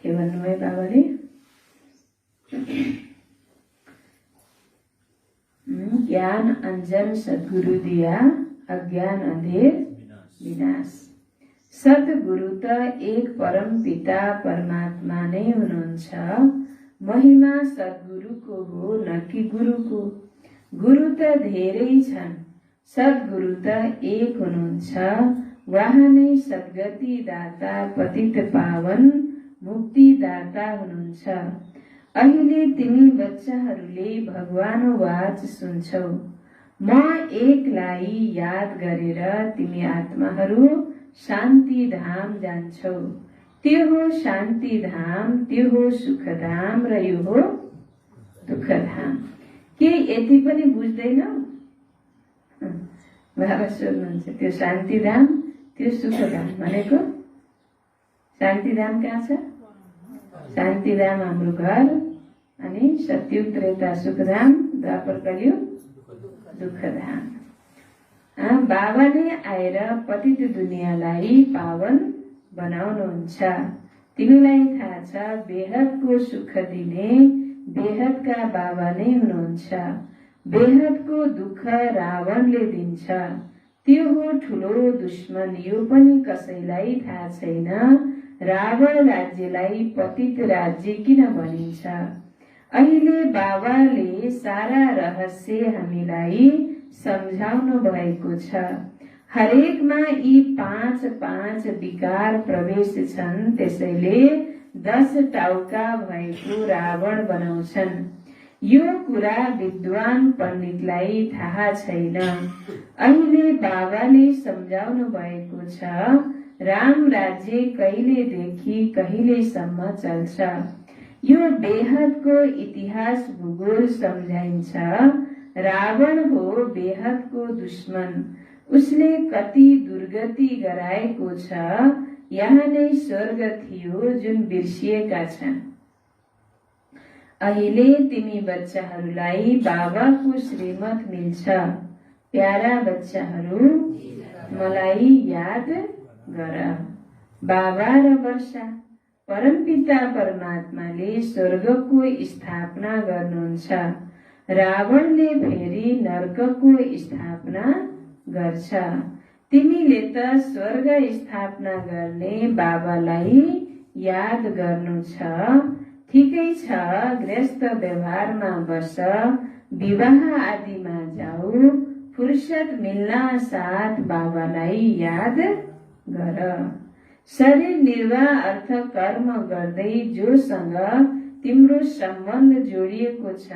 के भन्नुभयो बाबाले? ज्ञान अंजन सद्गुरु दिया, अज्ञान अंधेर विनाश। सद्गुरु त एक परम पिता परमात्मा नै हुनुहुन्छ। महिमा सद्गुरुको हो न कि गुरुको। गुरु त धेरै छन्, सद्गुरु त एक हुनुहुन्छ। वहाँ नै सद्गति दाता, पतित पावन मुक्ति दाता हुनुहुन्छ। अहिले तिमी बच्चाहरूले भगवान वाच सुन्छौ। म एकलाई याद गरेर तिमी आत्माहरू शान्ति धाम जान्छौ। त्यो हो शान्ति धाम, त्यो हो सुखधाम र यो हो दुःखधाम। के यति पनि बुझ्दैनौ? बाबा सोध्नुहुन्छ, त्यो शान्ति धाम, त्यो सुखधाम भनेको? शान्ति धाम कहाँ छ? शान्ति धाम हाम्रो घर, अनि सत्युग त्रेता सुखधाम, द्वापर कलियुग दुःखधाम। बाबा नै आएर पतित दुनियाँलाई पावन बनाउनुहुन्छ। तिमीलाई थाहा छ, बेहदको सुख दिने बेहदका बाबा नै हुनुहुन्छ। बेहदको दुःख रावणले दिन्छ, त्यो हो ठुलो दुश्मन। यो पनि कसैलाई थाहा छैन, रावण राज्यलाई पतित राज्य किन भनिन्छ। अहिले बाबाले सारा रहस्य हामीलाई सम्झाउनु भएको छ। हरेकमा यी 5 विकार प्रवेश छन्, त्यसैले 10 टाउका भएको रावण बनाउँछन्। यो कुरा विद्वान पण्डितलाई थाहा छैन। अहिले बाबाले सम्झाउनु भएको छ, राम राज्य कहिलेदेखि कहिलेसम्म चल्छ। यो बेहदको इतिहास भूगोल सम्झाइन्छ। रावण हो बेहदको दुश्मन। उसले कति दुर्गति गराएको छ। यहाँ नै स्वर्ग थियो जुन बिर्सिएका छन्। अहिले तिमी बच्चाहरूलाई बाबाको श्रीमत मिल्छ। प्यारा बच्चाहरू, मलाई याद गर। बाबा र वर्षा, परमपिता परमात्माले स्वर्गको स्थापना गर्नुहुन्छ। रावणले फेरि नर्कको स्थापना गर्छ। तिमीले त स्वर्ग स्थापना गर्ने बाबालाई याद गर्नु छ। ठिकै छ, गृहस्थ व्यवहारमा बस, विवाह आदिमा जाऊ, फुर्सद मिल्न साथ बाबालाई याद गर। शरीर निर्वाह अर्थ कर्म गर्दै जोसँग तिम्रो सम्बन्ध जोडिएको छ,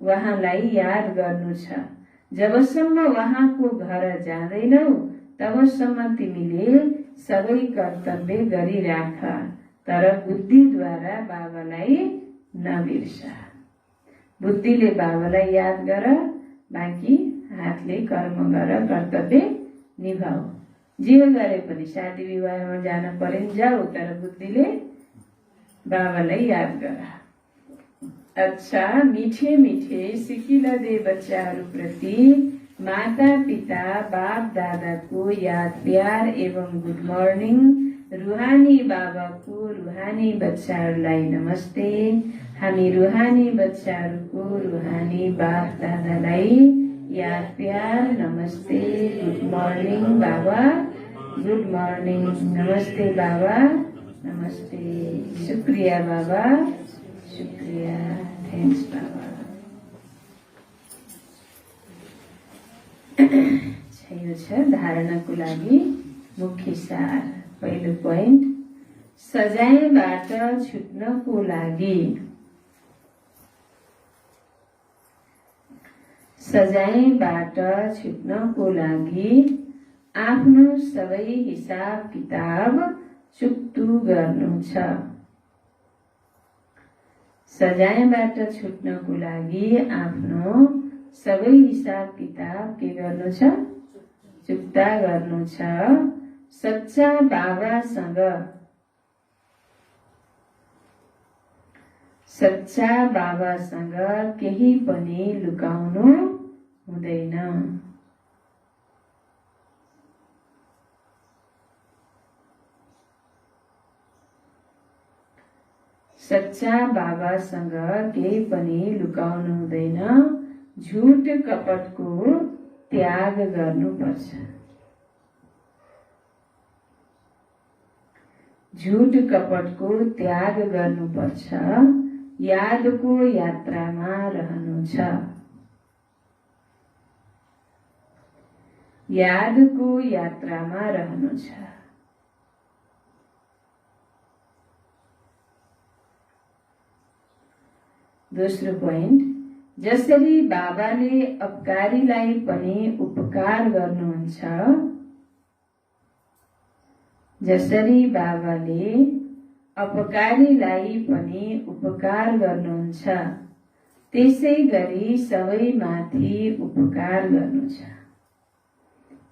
उहाँलाई याद गर्नु छ। जबसम्म उहाँको घर जाँदैनौ, तबसम्म तिमीले सबै कर्तव्य गरिराख, तर बुद्धिद्वारा बाबालाई नबिर्स। बुद्धिले बाबालाई याद गर, बाँकी हातले कर्म गर, कर्तव्य निभाऊ। जे गरे पनि शादी विवाहमा जान परे जाऊ, तर बुद्धिले बाबालाई याद गर। अच्छा, मीठे मीठे सिकिलदे बच्चाहरू प्रति माता पिता बाप दादा को याद प्यार एवं गुड मॉर्निंग। रूहानी बाबा को रूहानी बच्चाहरूलाई नमस्ते। हामी रूहानी बच्चाहरूको रूहानी बाप दादालाई याद प्यार नमस्ते। गुड मॉर्निंग बाबा, गुड मॉर्निंग, नमस्ते बाबा, नमस्ते, शुक्रिया बाबा, शुक्रिया, थैंक्स बाबा। यो छ धारणाको लागि मुख्य सार। पहिलो पोइन्ट, सजायबाट छुट्नको लागि। सजायबाट छुट्नको लागि आफ्नो सबै हिसाब किताब चुक्तु गर्नु छ। सजायबाट छुट्नको लागि आफ्नो सबै हिसाब किताब के गर्नु छ? चुक्ता गर्नु छ। सच्चा बाबासँग सच्चा बाबासँग केही पनि लुकाउनु हुँदैन। सच्चा बाबासँग केही पनि लुकाउनु हुँदैन। झुट कपटको त्याग गर्नुपर्छ। झुट कपटको त्याग गर्नुपर्छ। यादको यात्रामा रहनु छ। यादको यात्रामा रहनु छ। दोस्रो पोइन्ट, जसरी बाबाले अपकारीलाई पनि उपकार गर्नुहुन्छ, जसरी बाबाले अपकारीलाई पनि उपकार गर्नुहुन्छ, त्यसै गरी सबैमाथि उपकार गर्नु छ।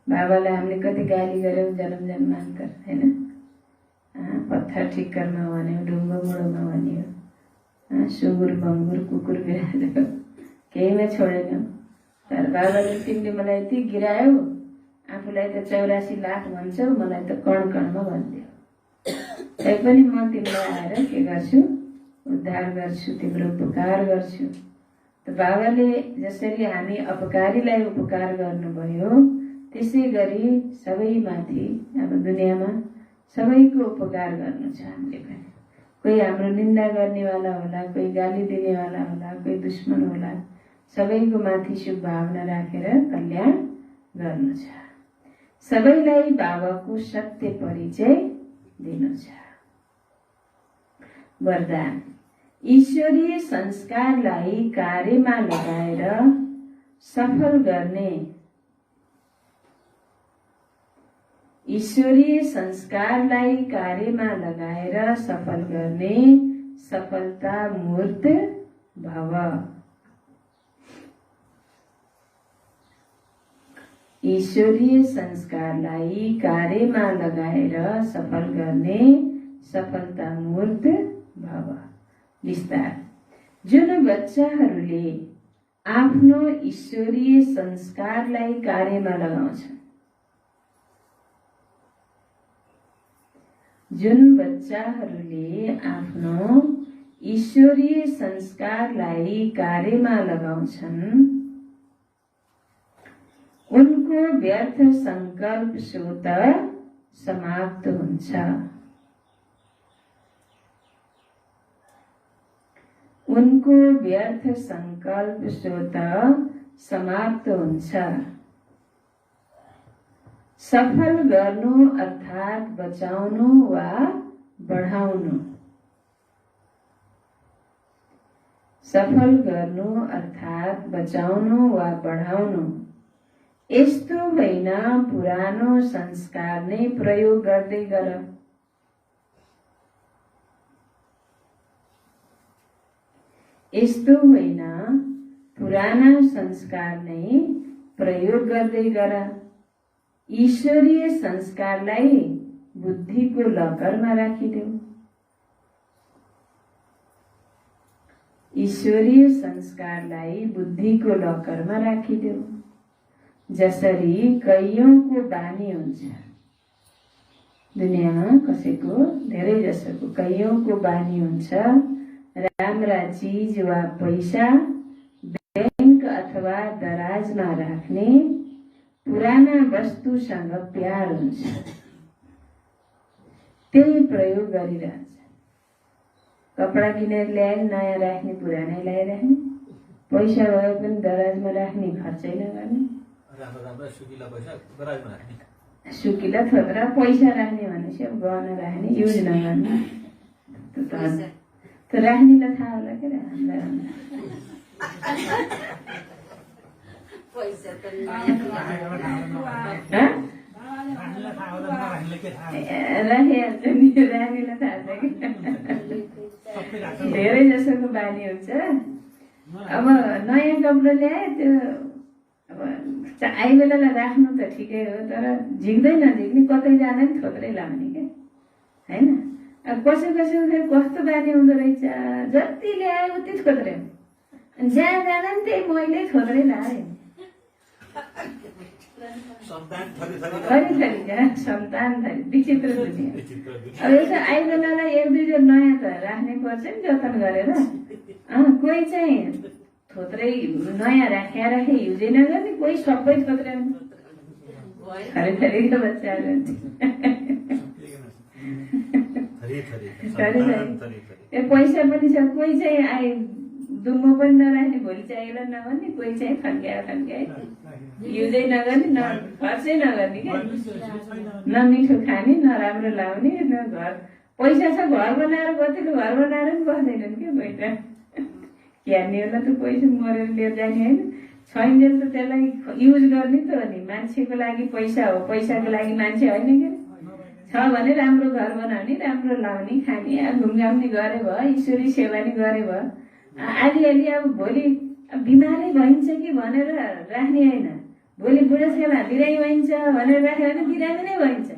बाबालाई हामीले कति गाली गर्यौं जन्म जन्मान्तर, हैन? पत्थर ठिक्करमा भन्यो, ढुङ्गो मुडोमा भन्यो, सुँगुर बङ्गुर कुकुर बिरालो केहीमा छोडेनौ। तर बाबाले तिमीले मलाई यति गिरायौ, आफूलाई त 84 लाख भन्छौ, मलाई त कण कणमा भनिदियो। तैपनि म तिमीलाई आएर के गर्छु? उद्धार गर्छु, तिम्रो उपकार गर्छु। त बाबाले जसरी हामी अपकारीलाई उपकार गर्नुभयो, त्यसै गरी सबैमाथि अब दुनियाँमा सबैको उपकार गर्नु छ हामीले पनि। कोही हाम्रो निन्दा गर्नेवाला होला, कोही गाली दिनेवाला होला, कोही दुश्मन होला, सबैको माथि शुभ भावना राखेर कल्याण गर्नु छ। सबैलाई बाबाको सत्य परिचय दिनु छ। वरदान, ईश्वरीय संस्कारलाई कार्यमा लगाएर सफल गर्ने, ईश्वरीय संस्कारलाई कार्यमा लगाएर सफल गर्ने सफलता मूर्त भव। ईश्वरीय संस्कारलाई कार्यमा लगाएर सफल गर्ने सफलता मूर्त भव। विस्तार, जुन बच्चाहरूले आफ्नो ईश्वरीय संस्कारलाई कार्यमा लगाउँछन्, जुन बच्चाहरूले आफ्नो ईश्वरीय संस्कारलाई कार्यमा लगाउँछन्, उनको व्यर्थ संकल्प स्वत समाप्त हुन्छ। उनको व्यर्थ संकल्प स्वत समाप्त हुन्छ। सफल गर्नु अर्थात बचाउनु वा बढाउनु। सफल गर्नु अर्थात बचाउनु वा बढाउनु। यस्तो होइन पुरानो संस्कार नै प्रयोग गर्दै गर। यस्तो होइन पुराना संस्कार नै प्रयोग गर्दै गर। ईश्वरीय संस्कारलाई बुद्धिको लकरमा राखिदेऊ। ईश्वरीय संस्कारलाई बुद्धिको लकरमा राखिदेऊ। जसरी कैयौंको बानी हुन्छ, दुनियाँमा कसैको धेरै जसोको कैयौंको बानी हुन्छ, राम्रा चीज वा पैसा बैंक अथवा दराजमा राख्ने, पुराना वस्तुसँग प्यार हुन्छ, त्यही प्रयोग गरिरहन्छ। कपडा किनेर ल्याएर नयाँ राख्ने, पुरानै ल्याइराख्ने, पैसा भए पनि दराजमा राख्ने, खर्चै नगर्ने। सुकिला थोत्रा पैसा राख्ने भनेपछि अब गहना राख्ने, युज नगर्ने। त राख्नेलाई थाहा होला के राखिहाल्छ नि, राख्नेलाई थाहा छ कि धेरै जसोको बानी हुन्छ। अब नयाँ कपडा ल्याए त्यो अब आइ बेलालाई राख्नु त ठिकै हो, तर झिक्दै नझिक्ने, कतै जाँदा नि थोत्रै लाउने क्या, हैन? अब कसैको फेरि कस्तो बानी हुँदो रहेछ, जति ल्यायो उति थोत्रे, जहाँ जाँदा नि त्यही मैले थोत्रै लाएँ। थरी सन्तान थरी विचित्र दुनियाँ। अब यसो आइबेलालाई एक दुई जोर नयाँ त राख्नै पर्छ नि जतन गरेर। कोही चाहिँ थोत्रै नयाँ राखे युजै नगर्ने, कोही सबै थोत्रै थरीका बच्चाहरू पैसा पनि छ, कोही चाहिँ आए दुम्बो पनि नराख्ने, भोलि चाहिएला नभन्ने, कोही चाहिँ खन्क्याए युजै नगर्ने, न खर्चै नगर्ने क्या, न मिठो खाने, न राम्रो लाउने, न घर पैसा छ घर बनाएर कतिले घर बनाएर पनि बस्दैनन् क्या पैसा क्यार्ने होला त पैसा मरेर लिएर जाने होइन, छैन त त्यसलाई युज गर्ने त हो नि। मान्छेको लागि पैसा हो, पैसाको लागि मान्छे होइन क्या। छ भने राम्रो घर बनाउने, राम्रो लाउने, खाने, घुमघाम नि गरे भयो, ईश्वरी सेवा नि गरे भयो। आलिअलि अब भोलि बिमारै भइन्छ कि भनेर राख्ने होइन, भोलि बुढेसकालमा बिरामी भइन्छ भनेर राख्यो भने बिरामी नै भइन्छ।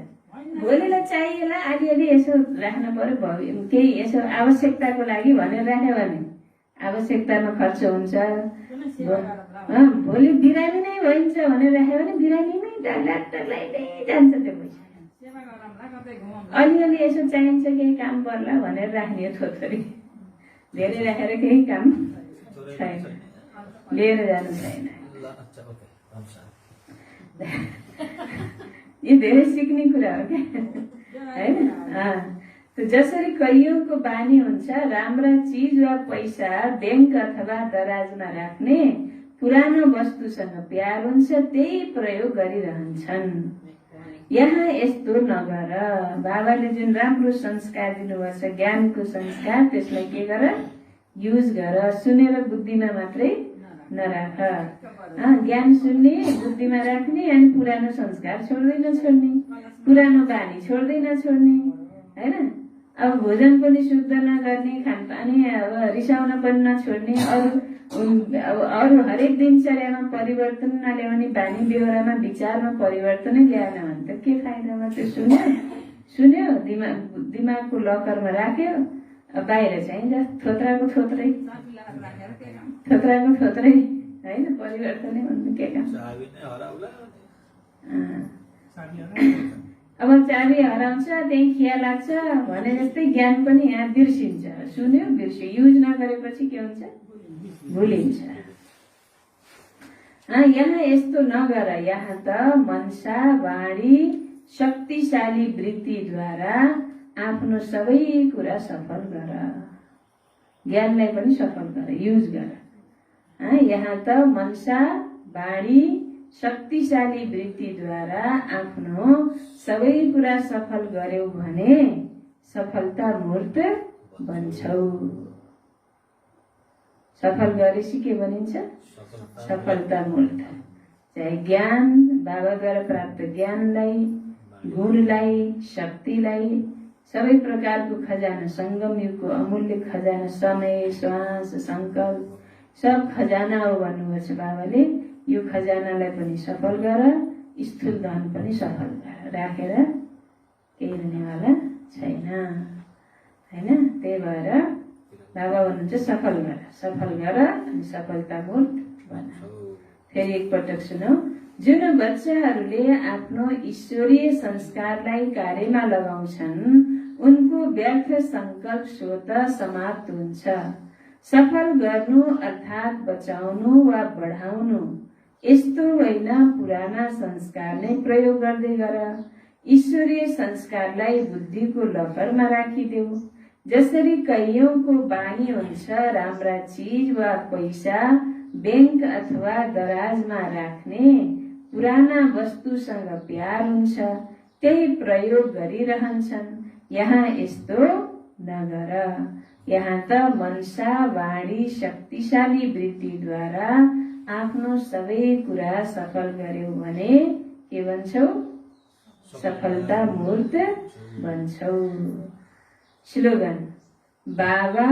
भोलिलाई चाहिएला अलिअलि यसो राख्नु पर्यो, केही यसो आवश्यकताको लागि भनेर राख्यो भने आवश्यकतामा खर्च हुन्छ। भोलि बिरामी नै भइन्छ भनेर राख्यो भने बिरामीमै डाक्टरलाई नै जान्छ त्यो पैसा। अलिअलि यसो चाहिन्छ केही काम पर्ला भनेर राख्ने थोथोरी, धेरै राखेर केही काम छैन, लिएर जानु छैन। यो धेरै सिक्ने कुरा हो क्या होइन। जसरी कैयौँको बानी हुन्छ राम्रा चिज वा पैसा बैंक अथवा दराजमा राख्ने, पुरानो वस्तुसँग प्यार हुन्छ त्यही प्रयोग गरिरहन्छन्। यहाँ यस्तो नगर, बाबाले जुन राम्रो संस्कार दिनुभएको छ, ज्ञानको संस्कार, त्यसलाई के गर, युज गर। सुनेर बुद्धिमा मात्रै नराख। ज्ञान सुन्ने, बुद्धिमा राख्ने, अनि पुरानो संस्कार छोड्दैन छोड्ने, पुरानो बानी छोड्दैन छोड्ने होइन। अब भोजन पनि शुद्ध नगर्ने, खानपानी अब रिसाउन पनि नछोड्ने, अरू हरेक दिनचर्यामा परिवर्तन नल्याउने, बानी बेहोरामा विचारमा परिवर्तनै ल्याएन भने त के फाइदा भयो। त्यो सुन्यो दिमागको लकरमा राख्यो, बाहिर चाहिँ थोत्राको थोत्रै होइन, परिवर्तनै भन्नु के काम। अब चाबी हराउँछ त्यही खिया लाग्छ भने जस्तै ज्ञान पनि यहाँ बिर्सिन्छ। सुन्यो बिर्स्यो, युज नगरेपछि के हुन्छ, भुलिन्छ। यहाँ यस्तो नगर, यहाँ त मनसा वाणी शक्तिशाली वृत्तिद्वारा आफ्नो सबै कुरा सफल गर, ज्ञानलाई पनि सफल गर, युज गर। यहाँ त मनसा वाणी शक्तिशाली वृत्तिद्वारा आफ्नो सबै कुरा सफल गर्यौ भने सफलता मूर्त बन्छौ। सफल गरेपछि के भनिन्छ, सफलता मूर्त। चाहे ज्ञान, बाबाद्वारा प्राप्त ज्ञानलाई, गुणलाई, शक्तिलाई, सबै प्रकारको खजाना, संगम युगको अमूल्य खजाना, समय, श्वास, संकल्प सब खजाना हो भन्नुभएको छ बाबाले। यो खजानालाई पनि सफल गर, स्थूल धन पनि सफल गर, राखेर केही हुनेवाला छैन होइन। त्यही भएर बाबा भन्नुहुन्छ सफल गर अनि सफलता मूर्त बन। फेरि एकपटक सुनौ। जुन बच्चाहरूले आफ्नो ईश्वरीय संस्कारलाई कार्यमा लगाउँछन् उनको व्यर्थ संकल्प स्वतः समाप्त हुन्छ। सफल गर्नु अर्थात् बचाउनु वा बढाउनु यस्तो होइन, पुराना संस्कार नै प्रयोग गर्दै गर। ईश्वरीय संस्कारलाई बुद्धिको लकरमा राखिदेऊ। जसरी कैयौँको बानी हुन्छ राम्रा चिज वा पैसा बैंक अथवा दराजमा राख्ने, पुराना वस्तुसँग प्यार हुन्छ त्यही प्रयोग गरिरहन्छन्। यहाँ यस्तो नगर, यहाँ त मनसा वाणी शक्तिशाली वृत्तिद्वारा आफ्नो सबै कुरा सफल गर्यौ भने के भन्छौ, सफलता मूर्त बन्छौ। स्लोगन, बाबा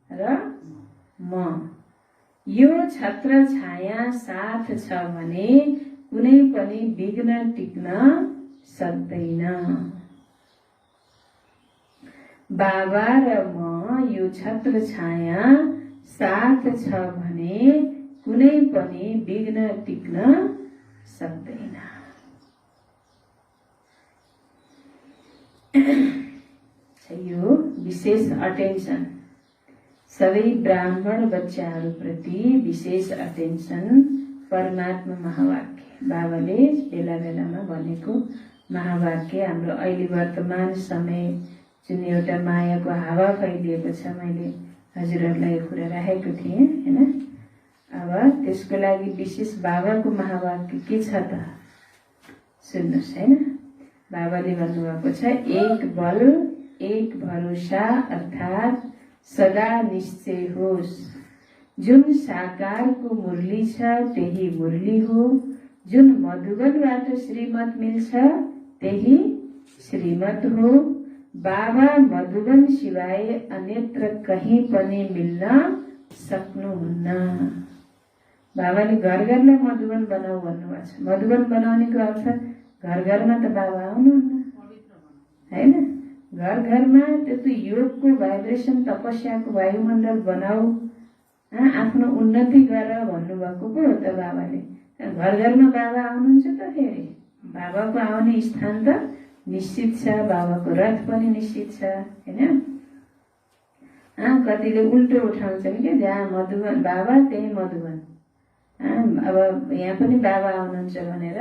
र म यो छत्र छाया साथ छ भने कुनै पनि विघ्न टिक्न सक्दैन। बाबा र म यो छत्र छाया साथ छ भने कुनै पनि विघ्न टिक्न सक्दैन। यो विशेष अटेन्सन, सबै ब्राह्मण बच्चाहरूप्रति विशेष अटेन्सन परमात्मा महावाक्य बाबाले बेला बेलामा भनेको महावाक्य। हाम्रो अहिले वर्तमान समय जुन एउटा मायाको हावा फैलिएको छ, मैले हजुरहरूलाई यो कुरा राखेको थिएँ हैन। अब त्यसको लागि विशेष बाबाको महावाक्य के छ त सुन्नुहोस् हैन। बाबाले भन्नुभएको छ, एक बल एक भरोसा अर्थात सदा निश्चय होस्। जुन साकारको मुरली छ त्यही मुरली हो, जुन मधुबनबाट श्रीमत मिल्छ त्यही श्रीमत हो। बाबा मधुबन सिवाय अन्यत्र कहीँ पनि मिल्न सक्नुहुन्न। बाबाले घर घरलाई मधुबन बनाऊ भन्नुभएको छ। मधुबन बनाउनेको अर्थ घर घरमा त बाबा आउनुहुन्न हैन। घर घरमा त्यो योगको भाइब्रेसन तपस्याको वायुमण्डल बनाऊ, आफ्नो उन्नति गर भन्नुभएको पो हो त बाबाले। घर घरमा बाबा आउनुहुन्छ त फेरि बाबाको आउने स्थान त निश्चित छ, बाबाको रथ पनि निश्चित छ हैन। कतिले उल्टो उठाउँछन् कि जहाँ मधुबन बाबा त्यही मधुबन। अब यहाँ पनि बाबा आउनुहुन्छ भनेर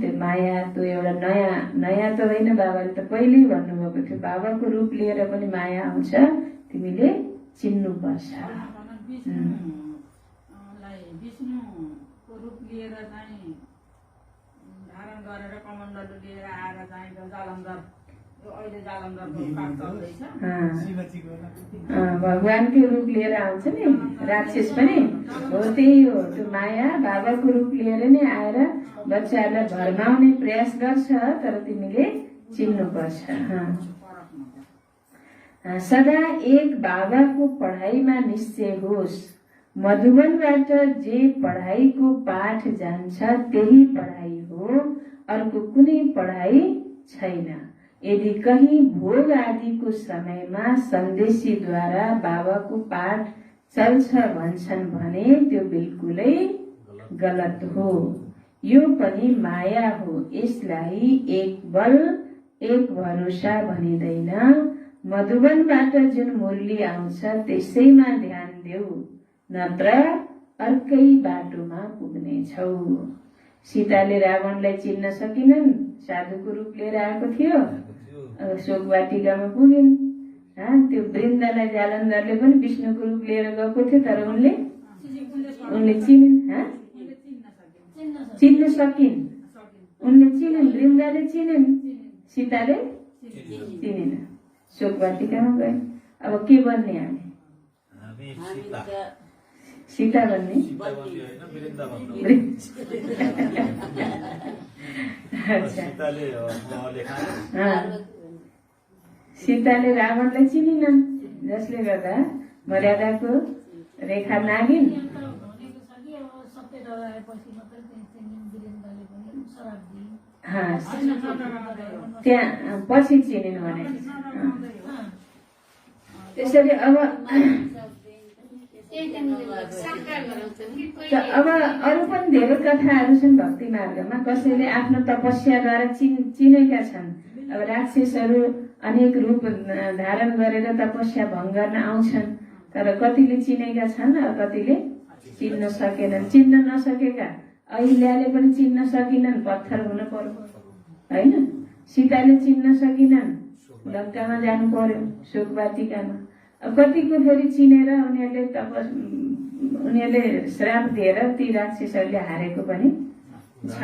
त्यो माया त्यो एउटा नयाँ त होइन, बाबाले त पहिल्यै भन्नुभएको थियो बाबाको रूप लिएर पनि माया आउँछ, तिमीले चिन्नुपर्छ। विष्णुको रूप लिएर चाहिँ धारण गरेर कमण्डलु लिएर आएर चाहिँ जालन्धर, यो अहिले जालन्धरको पाठ चल्दैछ। भगवानकै रूप लिएर आउँछ नि राक्षस पनि हो, त्यही हो। त्यो माया बाबाको रूप लिएर नै आएर बच्चाहरूलाई भरमाउने प्रयास गर्छ, तर तिमीले चिन्नुपर्छ। सदा एक बाबाको पढाइमा निश्चय होस्। मधुबनबाट जे पढाइको पाठ जान्छ त्यही पढाइ हो, अर्को कुनै पढाइ छैन। यदि कहीँ भोग आदिको समयमा सन्देशीद्वारा बाबाको पाठ चल्छ भन्छन् भने त्यो बिल्कुलै गलत हो। यो पनि माया हो। यसलाई एक बल एक भरोसा भनिँदैन। मधुबनबाट जुन मुरली आउँछ त्यसैमा ध्यान देऊ, नत्र अर्कै बाटोमा पुग्नेछौ। सीताले रावणलाई चिन्न सकिनन्, साधुको रूप लिएर आएको थियो, शोक वाटिकामा पुगिन्। त्यो वृन्दलाई जालन्धरले पनि विष्णुको रूप लिएर गएको थियो, तर उनले चिन्न सकिन्। उनले चिनिन्, वृन्दाले चिनिन्, सीताले चिनिन्। शोक वाटिकामा गए। अब के बन्ने हामी? सीता बन्ने। सीताले रावणलाई चिनिनन्, जसले गर्दा मर्यादाको रेखा नागिन्। त्यहाँ पछि चिनिन् भने त्यसरी। अब अरू पनि धेरै कथाहरू छन् भक्ति मार्गमा, कसैले आफ्नो तपस्याद्वारा चिनेका छन्। अब राक्षसहरू अनेक रूप धारण गरेर तपस्या भङ्ग गर्न आउँछन्, तर कतिले चिनेका छन्, कतिले चिन्न सकेनन्। चिन्न नसकेका अहिल्याले पनि चिन्न सकिनन्, पत्थर हुन पर्यो होइन। सीताले चिन्न सकिनन्, लङ्कामा जानु पर्यो, शोक वाटिकामा। कतिको फेरि चिनेर उनीहरूले श्राप दिएर ती राक्षसहरूले हारेको पनि छ,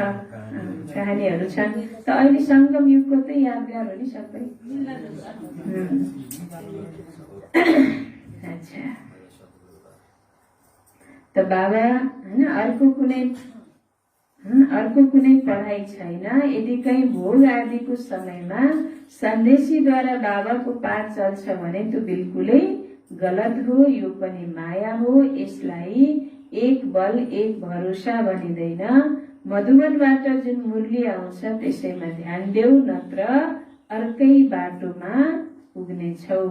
कहानीहरू छन्। त अहिले सङ्गम युगको त यादगार हो नि सबै। अच्छा, त बाबा होइन अर्को कुनै पढाइ छैन। यदि कहीँ भोग आदिको समयमा सन्देशीद्वारा बाबाको पाठ चल्छ भने त्यो बिल्कुलै गलत हो। यो पनि माया हो। यसलाई एक बल एक भरोसा भनिँदैन। मधुवनबाट जुन मुरली आउँछ त्यसैमा ध्यान देऊ, नत्र अर्कै बाटोमा पुग्नेछौ।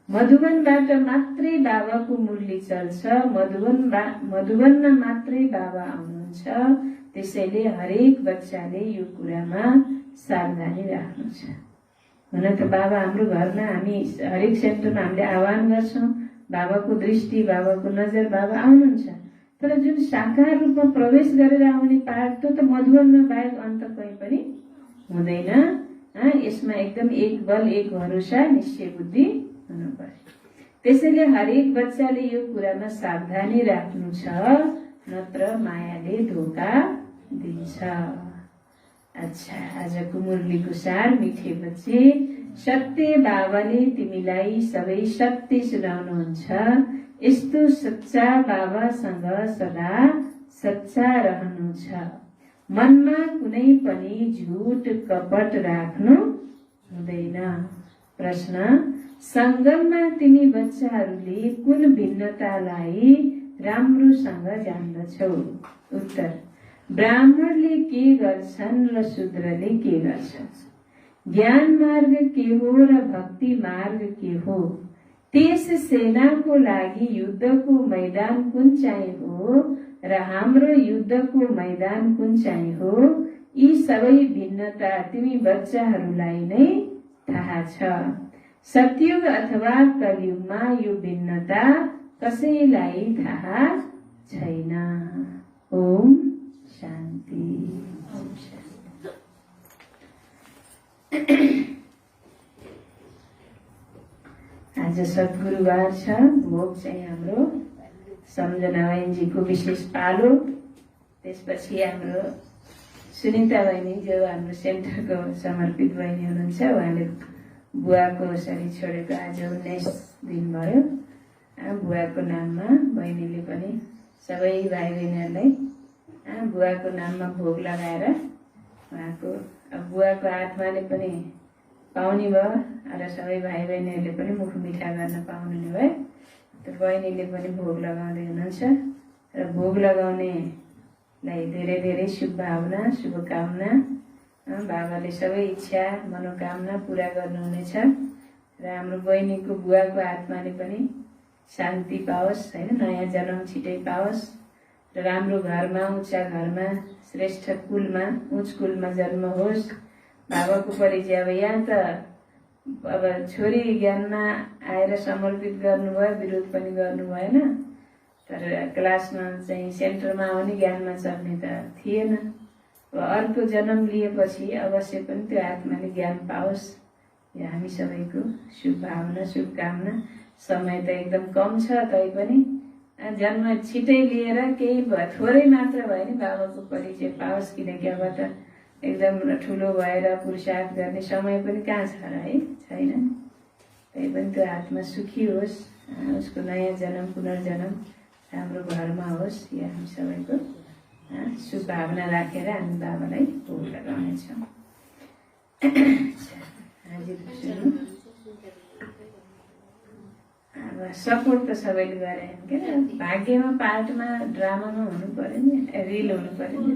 मधुवनबाट मात्रै बाबाको मुरली चल्छ, मधुवनमा मात्रै बाबा आउनुहुन्छ। त्यसैले हरेक बच्चाले यो कुरामा सावधानी राख्नु छ। हुन त बाबा हाम्रो घरमा हामी हरेक सेन्टरमा हामीले आह्वान गर्छौँ, बाबाको दृष्टि बाबाको नजर बाबा आउनुहुन्छ, तर जुन साकार रूपमा प्रवेश गरेर आउने पाठ त मधुवनमा बाहेक अन्त कहीँ पनि हुँदैन। यसमा एकदम एक बल एक भरोसा निश्चय बुद्धि हुनु पर्यो। त्यसैले हरेक बच्चाले यो कुरामा सावधानी राख्नु छ, नत्र मायाले धोका दिन्छ। अच्छा, आजको मुरलीको सार मिठे बच्चे, सत्य बाबाले तिमीलाई सबै सत्य सुनाउनुहुन्छ। यस्तो सच्चा बाबासँग सदा सच्चा रहनु छ। मनमा कुनै पनि झुट कपट राख्नु हुँदैन। प्रश्न, संगममा तिमी बच्चाहरूले कुन भिन्नतालाई राम्रोसँग जान्दछौ? उत्तर, ब्राह्मणले के गर्छन् र शूद्रले के गर्छन्? ज्ञान मार्ग के हो र भक्ति मार्ग के हो? त्यस सेनाको लागि युद्धको मैदान कुन चाहिँ हो र हाम्रो युद्धको मैदान कुन चाहिँ हो? यी सबै भिन्नता तिमी बच्चाहरूलाई नै थाहा छ। सतयुग अथवा कलियुगमा यो भिन्नता कसैलाई थाहा छैन। ओम शान्ति। ओम शान्ति। आज सद्गुरुवार छ। भोग चाहिँ हाम्रो सम्झना बहिनीजीको विशेष पालो। त्यसपछि हाम्रो सुनिता बहिनी जो हाम्रो सेन्टरको समर्पित बहिनी हुनुहुन्छ, उहाँले बुवाको शरीर छोडेको आज 19 दिन भयो। बुवाको नाममा बहिनीले पनि सबै भाइ बहिनीहरूलाई बुवाको नाममा भोग लगाएर उहाँको बुवाको आत्माले पनि पाउने भयो र सबै भाइ बहिनीहरूले पनि मुख मिठा गर्न पाउनु भयो। त्यो बहिनीले पनि भोग लगाउँदै हुनुहुन्छ र भोग लगाउनेलाई धेरै धेरै शुभभावना शुभकामना। बाबाले सबै इच्छा मनोकामना पूरा गर्नुहुनेछ र हाम्रो बहिनीको बुवाको आत्माले पनि शान्ति पाओस्, होइन, नयाँ जन्म छिटै पाओस् र राम्रो घरमा उच्च घरमा श्रेष्ठ कुलमा उच्च कुलमा जन्म होस्। बाबाको परिचय अब यहाँ त अब छोरी ज्ञानमा आएर समर्पित गर्नुभयो, विरोध पनि गर्नु भएन, तर क्लासमा चाहिँ सेन्टरमा आउने ज्ञानमा चल्ने त थिएन। अर्को जन्म लिएपछि अवश्य पनि त्यो आत्माले ज्ञान पाओस्, यो हामी सबैको शुभभावना शुभकामना। समय त एकदम कम छ, तैपनि जन्म छिटै लिएर केही थोरै मात्र भयो नि बाबाको परिचय पाओस्, किनकि अब त एकदम ठुलो भएर पुरुषार्थ गर्ने समय पनि कहाँ छ र, है, छैन। तैपनि त्यो आत्मा सुखी होस्, उसको नयाँ जन्म पुनर्जन्म हाम्रो घरमा होस्, यो हामी सबैको शुभभावना राखेर हामी बाबालाई भोग लगाउनेछौँ। अब सपोर्ट त सबैले गरे के, भाग्यमा पार्टमा ड्रामामा हुनु पर्यो नि, रिल हुनु पर्यो नि।